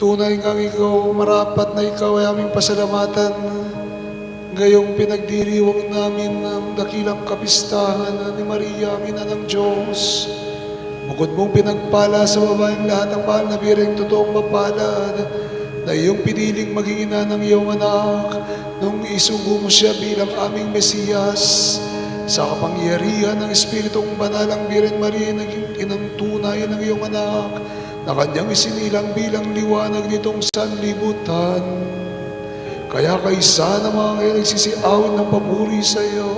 tunay ngang ikaw, marapat na ikaw ay aming pasalamatan. Ngayong pinagdiriwang namin ng dakilang kapistahan ni Maria, ang ina ng Diyos. Bukod mong pinagpala sa babaeng lahat ang mahal na bireng totoong mapalad, na iyong piniling maging ina ng iyong anak, nung isugo mo siya bilang aming Mesiyas. Sa kapangyarihan ng Espiritong Banal, ang Birhen Maria naging inang tunay ng iyong anak, na kanyang isinilang bilang liwanag nitong sanlibutan. Kaya kaysa ng mga ngayon nagsisiawin ng papuri sa iyo,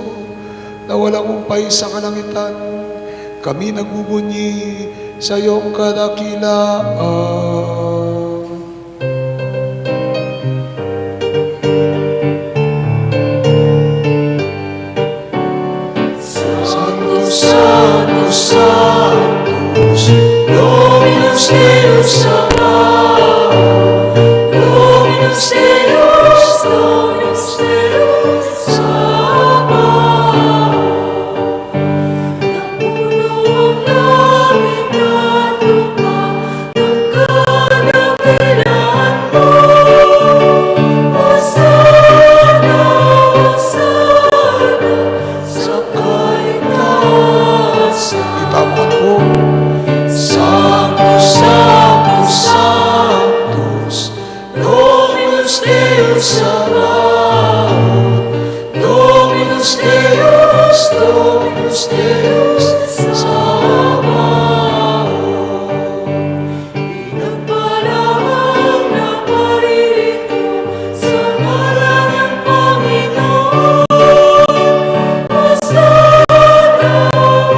na walang umpay sa kalangitan, kami nagbubunyi sa iyong kadakilaan. Santo, Santo, Santos, Dominus Deus Sabaoth, Dominus Deus, Dominus Deus, Sabaoth. Napuno ang langit at lupa ng kadakilaan mo. Hosana, Hosana, sa kaitaasan. Itapat po. Santo, Santo, Santos, Dominus Deus Sabaoth, Dominus Deus, Dominus Deus Sabaoth. Pinagpalaan na paririto sa ngalan ng Panginoon. Hosana,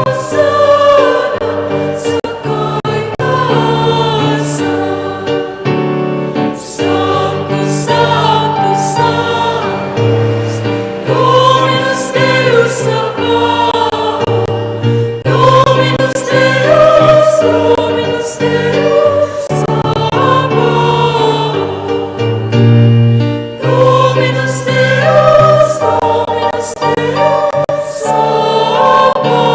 Hosana, sa kaitaasan. Santo, Santo, Santos, Dominus Deus Sabaoth, Dominus Deus, Dominus Deus Sabaoth. Dominus Deus, Dominus Deus Sabaoth.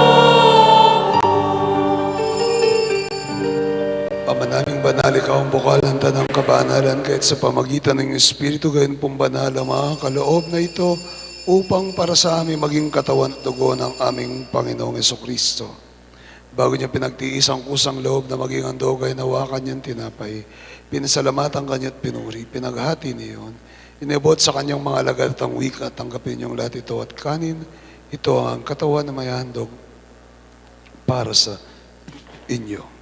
Ama naming banal, ikaw ang bukal ng tanang kabanalan, kahit sa pamagitan ng Espiritu, gayon pong banal ang mga kaloob na ito, upang para sa amin maging katawan at dugo ng aming Panginoong Jesucristo. Bago niya pinagtiis ang kusang loob na maging handog, ay nawakan niyang tinapay. Pinasalamatan kanya at pinuri, pinaghati niyon. Inabot sa kanyang mga alagad at ang wika, tanggapin niyong lahat ito at kanin. Ito ang katawan na may handog para sa inyo.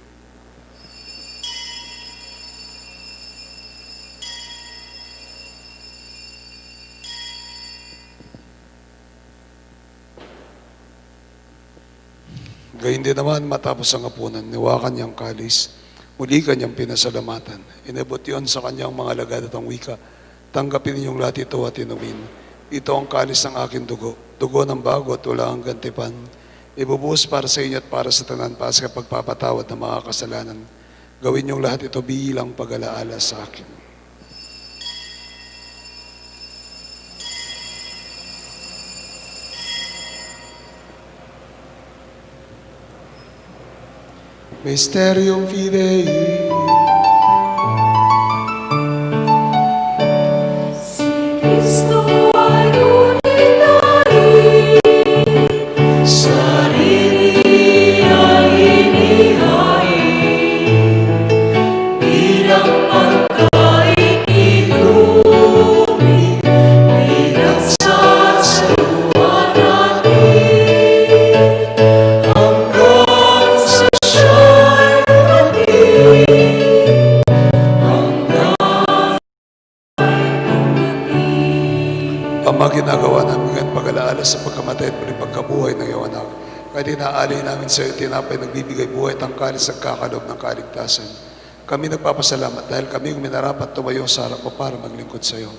Gayun din naman, matapos ang hapunan, niwakan niyang kalis, muli kanyang pinasalamatan. Inabot yon sa kanyang mga alagad at ang wika, tanggapin ninyong lahat ito at inumin. Ito ang kalis ng aking dugo, dugo ng bago at wala ang gantipan. Ibubuhos para sa inyo at para sa tanan, para sa pagpapatawad ng mga kasalanan. Gawin niyong lahat ito bilang pag-alaala sa akin. Mysterium Fidei. Si Kristo ay tunay, sarili ay inihain, bilang pagkain inumin, bilang sasaluhan natin, hanggang sa siya'y dumating, Ama, ginagawa namin ngayon pag-alaala sa pagkamatay at muling pagkabuhay ng iyong anak. Kaya dinaalay namin sa iyo, tinapay nagbibigay buhay at ang kalis at kakalob ng kaligtasan. Kami nagpapasalamat dahil kami minarapat tumayo sa harap mo para maglingkod sa iyo.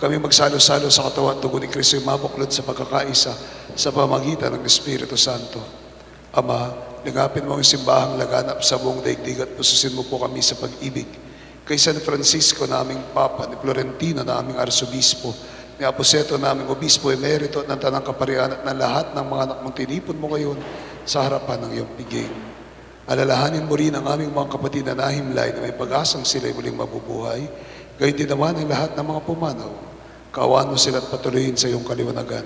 Kami magsalo-salo sa katawan at tugon ni Kristo yung mabuklod sa pagkakaisa sa pamagitan ng Espiritu Santo. Ama, ligapin mo ang simbahang laganap sa buong daigdig at pususin mo po kami sa pag-ibig. Kay San Francisco na aming Papa, ni Florentino na aming Arsobispo, ni Aposeto na aming Obispo Emerito at ng Tanang Kaparian at ng lahat ng mga anak mong tinipon mo ngayon sa harapan ng iyong piging. Alalahanin mo rin ang aming mga kapatid na nahimlay na may pag-asang sila'y muling mabubuhay. Gayon din naman ang lahat ng mga pumanaw. Kaawaan mo sila at patuloyin sa iyong kaliwanagan.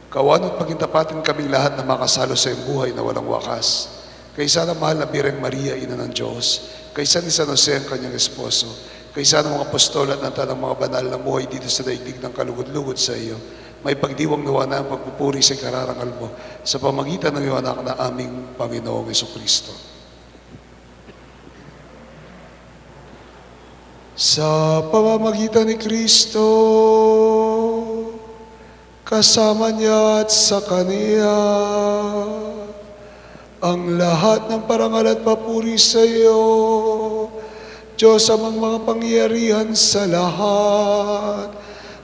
Kaawaan at pagintapatin kaming lahat na makasalo sa iyong buhay na walang wakas. Kaysa na mahal na Bireng Maria, Ina ng Diyos. Kaysa ni San Jose ang kanyang esposo. Kaysa ng mga apostol at ng tanang mga banal na buhay dito sa daigdig ng kalugod-lugod sa iyo. May pagdiwang nawa na ang pagpupuri sa kararangal mo sa pamagitan ng iyong anak na aming Panginoong Jesucristo. Sa pamamagitan ni Kristo, kasama niya at sa Kaniya, ang lahat ng parangal at papuri sa iyo, Diyos amang mga pangyarihan sa lahat,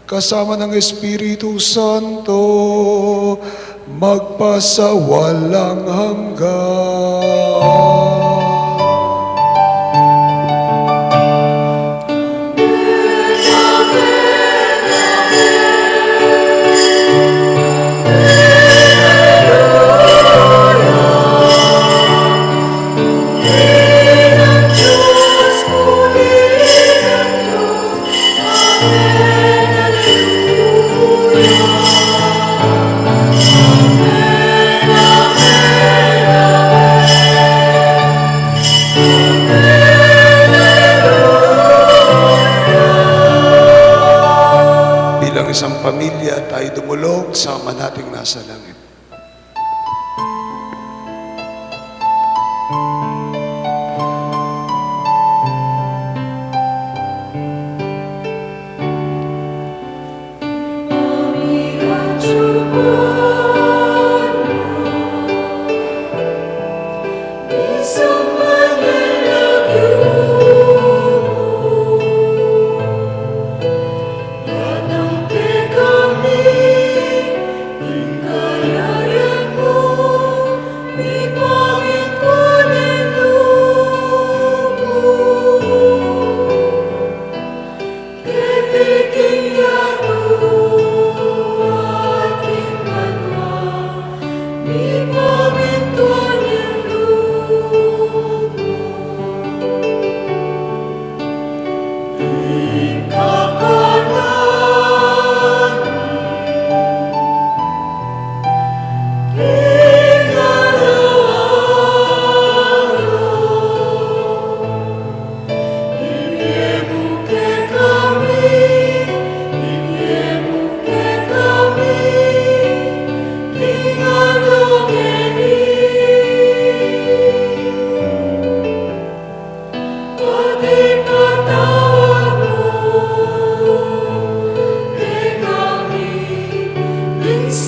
kasama ng Espiritu Santo, magpasawalang hanggan. Bilang isang pamilya, tayo dumulog sa Ama nating nasa langit.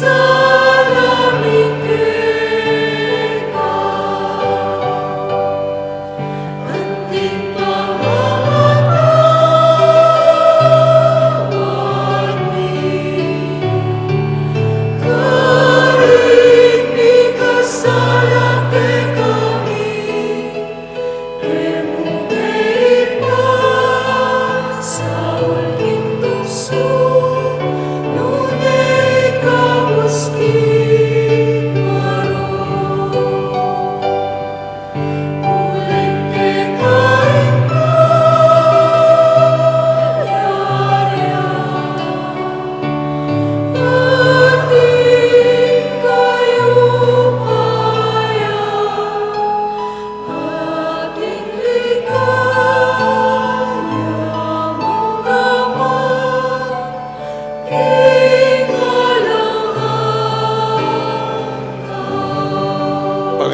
Salamin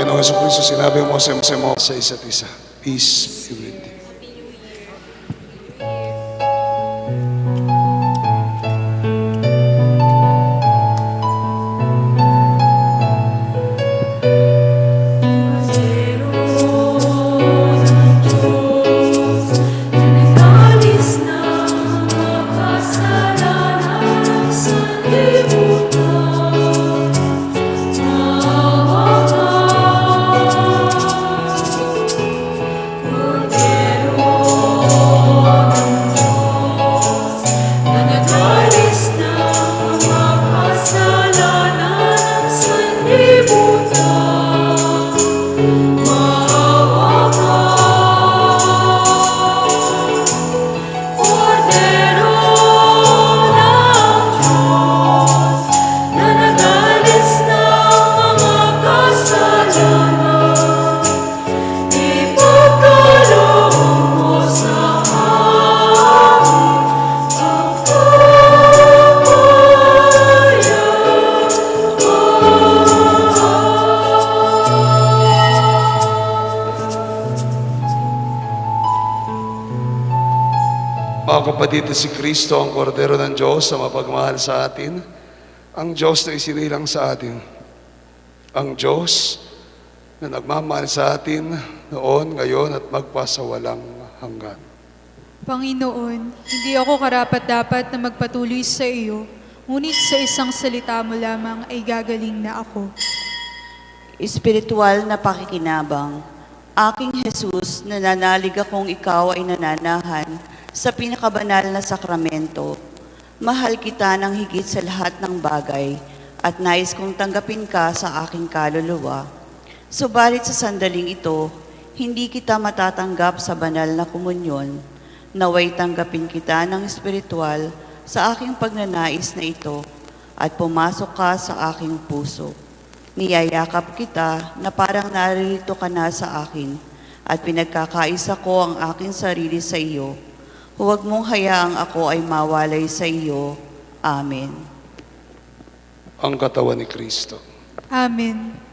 Panginoong Jesucristo, sinabi mo sa isa't isa, peace be with you. Nagdalis na makasalanan sa libutan. Nagdalis na makasalanan sa libutan. Maawa ka. Kordero ng Diyos, na nagalis ng mga kasalanan, ipagkaloob mo sa amin ang Mga kapatid, si Kristo ang kordero ng Diyos na mapagmahal sa atin, ang Diyos na isinilang sa atin, ang Diyos na nagmamahal sa atin noon, ngayon at magpasawalang hanggan. Panginoon, hindi ako karapat-dapat na magpatuloy sa iyo, ngunit sa isang salita mo lamang ay gagaling na ako. Espiritual na pakikinabang, aking Jesus, nananalig akong ikaw ay nananahan sa pinakabanal na sakramento. Mahal kita ng higit sa lahat ng bagay at nais kong tanggapin ka sa aking kaluluwa. Subalit sa sandaling ito, hindi kita matatanggap sa banal na komunyon. Naway tanggapin kita ng espiritual sa aking pagnanais na ito at pumasok ka sa aking puso. Niyayakap kita na parang naririto ka na sa akin at pinagkakaisa ko ang aking sarili sa iyo. Huwag mong hayaang ako ay mawalay sa iyo. Amen. Ang katawan ni Kristo. Amen.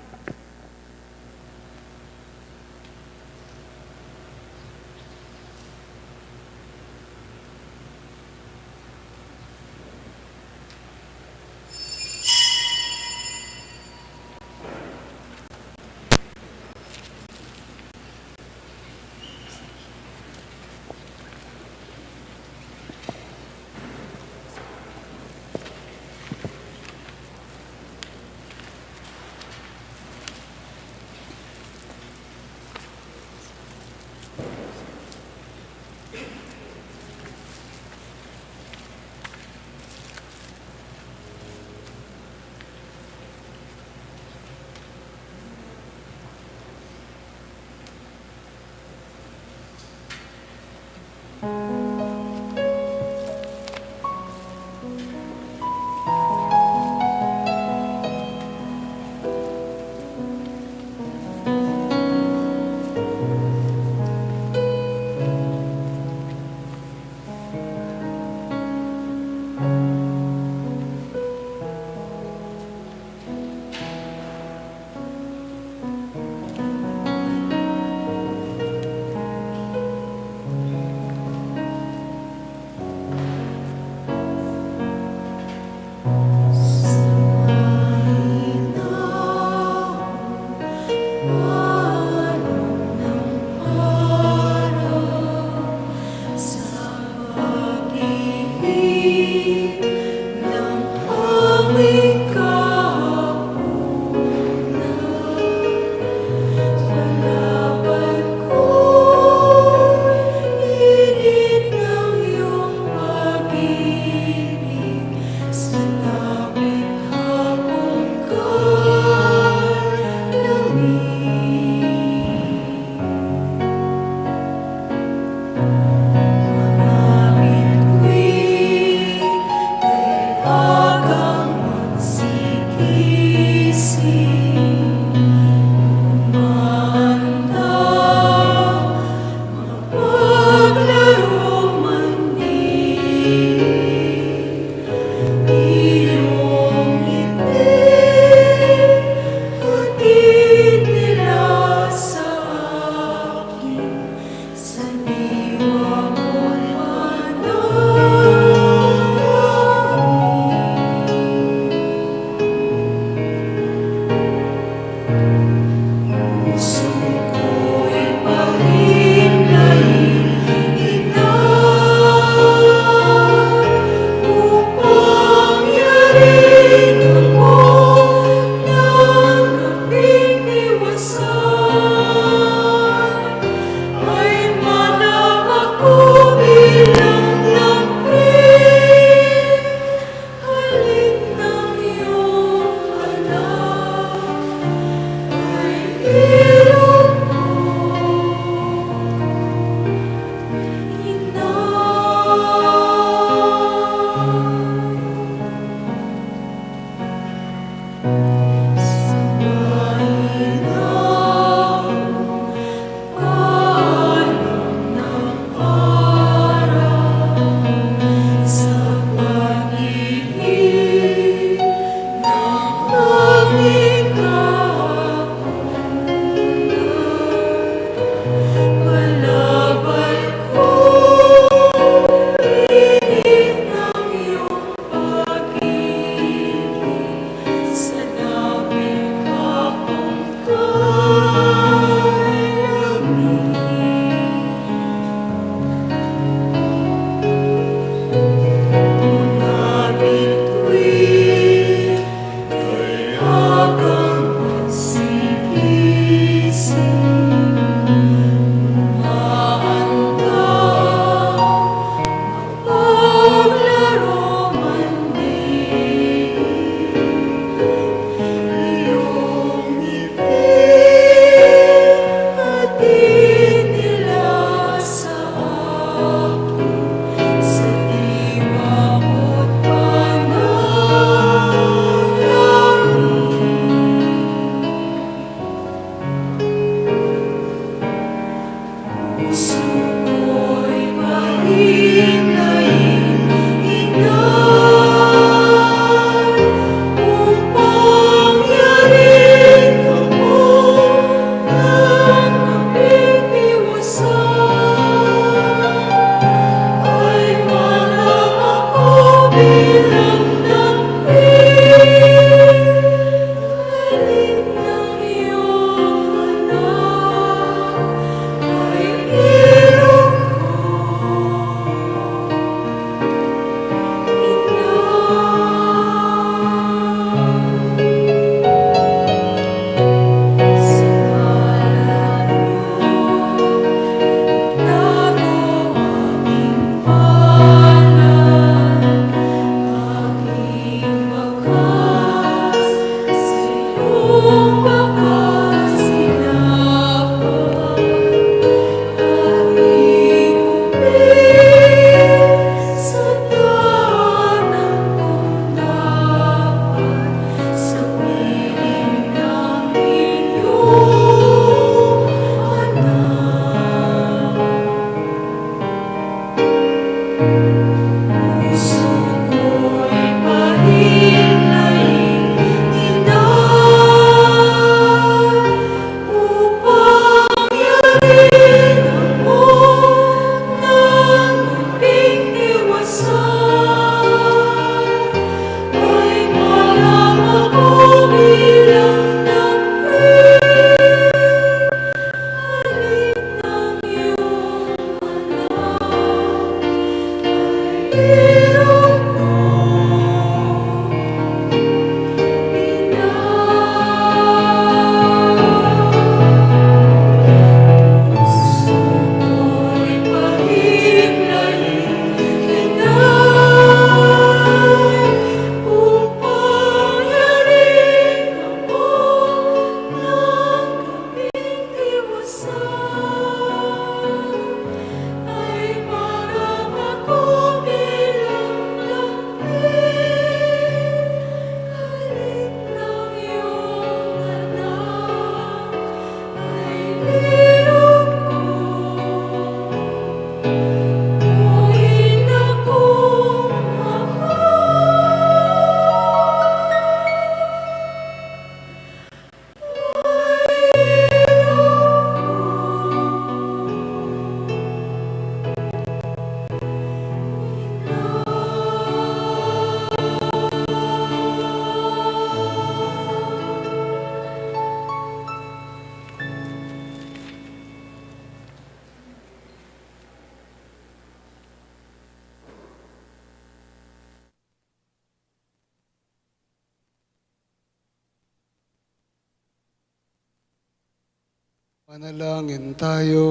Manalangin tayo.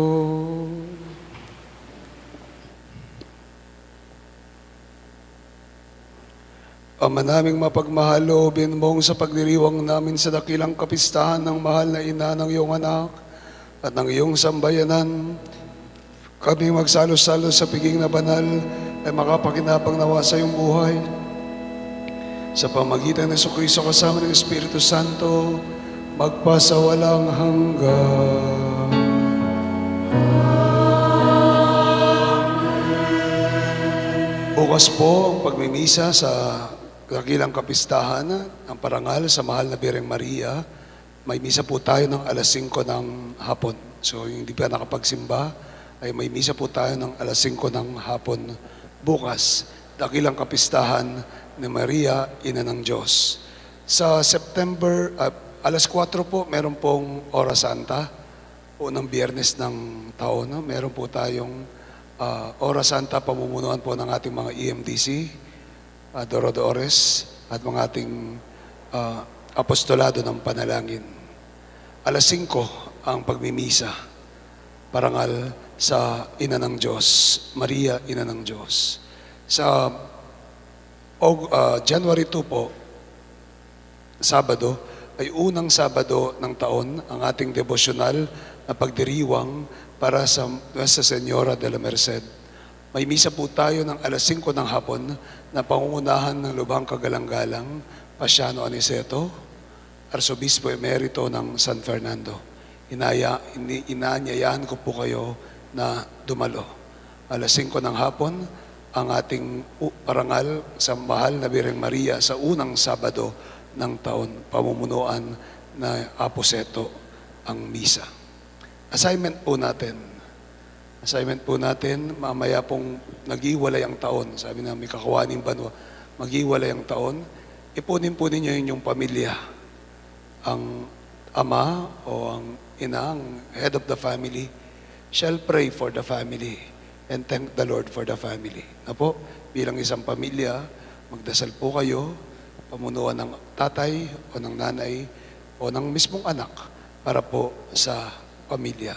Ama naming mapagmahal, loobin mong sa pagdiriwang namin sa dakilang kapistahan ng mahal na ina ng iyong anak at ng iyong sambayanan, kami magsalo-salo sa piging na banal ay makapakinabang nawa sa iyong buhay. Sa pamagitan ng Jesucristo kasama ng Espiritu Santo, magpasawalang hanggan. Bukas po ang pagmimisa sa dakilang kapistahan ng parangal sa mahal na Birheng Maria, may misa po tayo ng alas 5 ng hapon. So yung hindi pa nakapagsimba, ay may misa po tayo ng alas 5 ng hapon bukas. Dakilang kapistahan ni Maria, Ina ng Diyos. Sa September, alas 4 po, meron pong Oras Santa. Unang biyernes ng taon, no? Meron po tayong Oras Santa, pamumunuan po ng ating mga EMDC, Dorodores, at mga ating apostolado ng panalangin. Alas 5 ang pagmimisa, parangal sa Ina ng Diyos, Maria, Ina ng Diyos. Sa January 2 po, Sabado, ay unang Sabado ng taon ang ating devosyonal na pagdiriwang para sa Nuestra Señora de la Merced. May misa po tayo ng alas 5 ng hapon na pangungunahan ng Lubhang Kagalang-galang Pasiano Aniceto, Arsobispo Emerito ng San Fernando. Inaanyayahan ko po kayo na dumalo. Alas 5 ng hapon, ang ating parangal sa mahal na Birheng Maria sa unang Sabado ng taon, pamumunuan na Aposeto ang misa. Assignment po natin, mamaya pong nag-iwalay ang taon. Sabi na may kakawaning banwa, mag-iwalay ang taon. Ipunin po ninyo yung pamilya. Ang ama o ang ina, ang head of the family, shall pray for the family and thank the Lord for the family. Na po, bilang isang pamilya, magdasal po kayo, pamunuan ng tatay o ng nanay o ng mismong anak para po sa pamilya.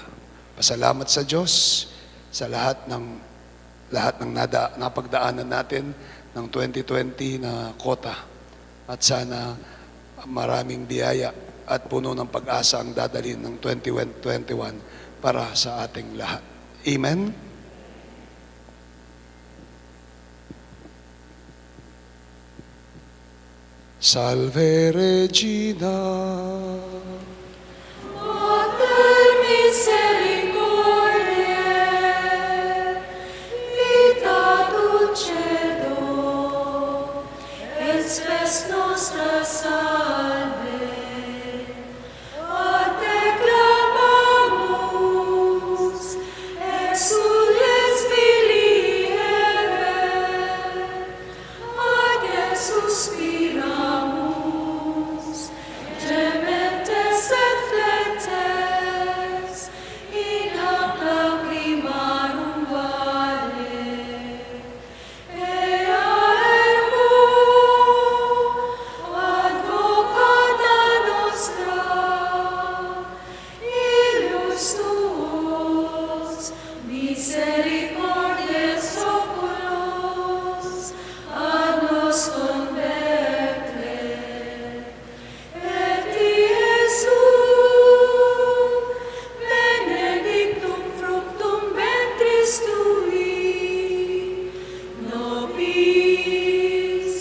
Pasalamat sa Diyos sa lahat ng napagdaanan natin ng 2020 na kota. At sana maraming biyaya at puno ng pag-asa ang dadalhin ng 2021 para sa ating lahat. Amen? Salve Regina. Mater misericordiae, vita dulcedo, et spes nostra salve. A te clamamus, exules filii Eve, a te suspiramus, gementes et flentes, in hac lacrimarum vale. Ea ergo, advocata nostra, illius tuos, misericordias oculos, ad nos converte. Et Iesus, benedictum fructum ventris tui, nobis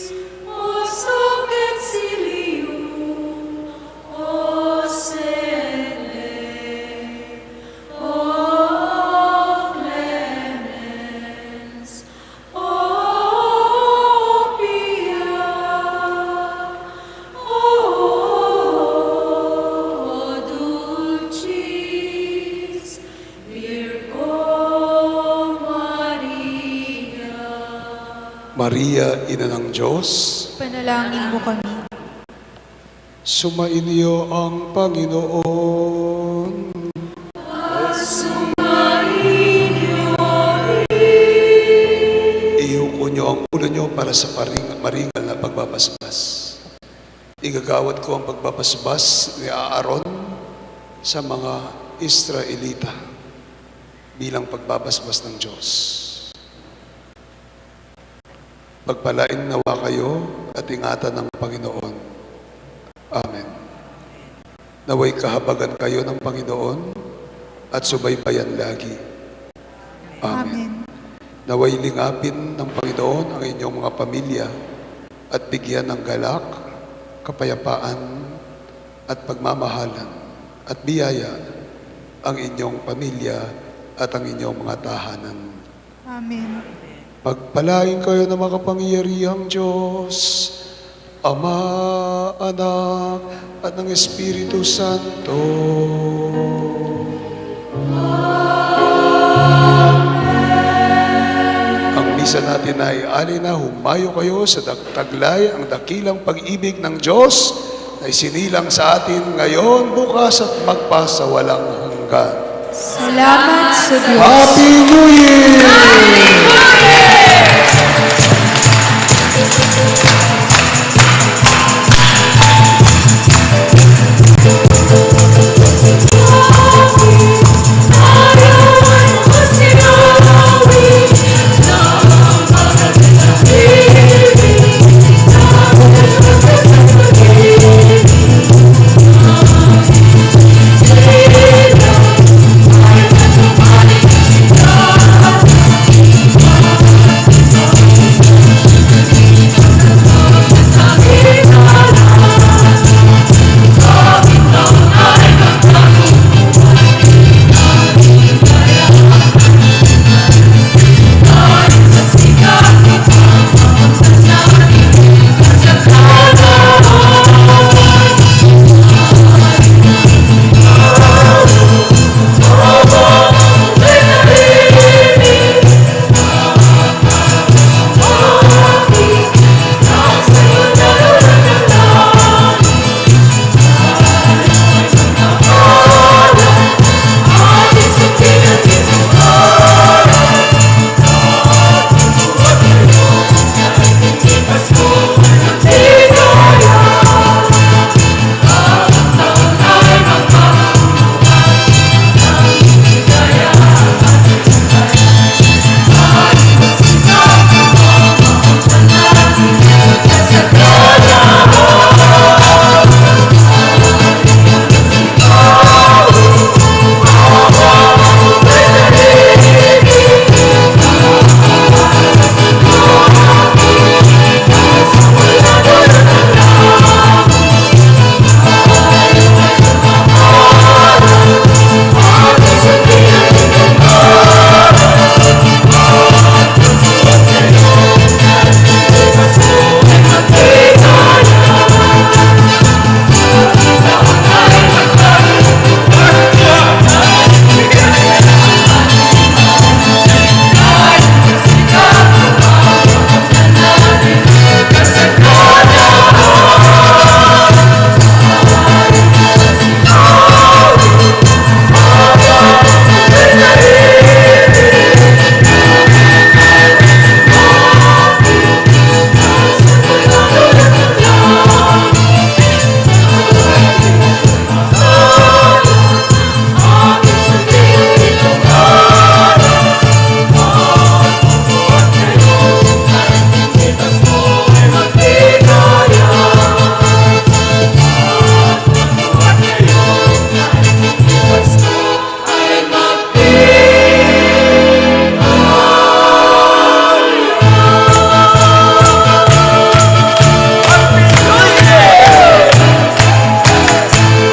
post hoc exilium oscende. O clemens, o pia, o dulcis Virgo Maria. Maria, Ina ng Diyos, Panalangin mo kami. sumainyo ang Panginoon. Iyuko nyo ang ulo nyo para sa maringal na pagbabasbas. Igagawad ko ang pagbabasbas ni Aaron sa mga Israelita bilang pagbabasbas ng Diyos. Pagpalain nawa kayo at ingatan ng Panginoon. Amen. Naway kahabagan kayo ng Panginoon at subaybayan lagi. Amen. Amen. Naway lingapin ng Panginoon ang inyong mga pamilya at bigyan ng galak, kapayapaan at pagmamahalan at biyaya ang inyong pamilya at ang inyong mga tahanan. Amen. Pagpalain kayo ng makapangyarihang Diyos, Ama, Anak, at ng Espiritu Santo. Ang misa natin ay alina, humayo kayo sa taglay ang dakilang pag-ibig ng Diyos na isinilang sa atin ngayon, bukas at magpasawalang hanggan. Salamat sa Diyos. Happy New Year!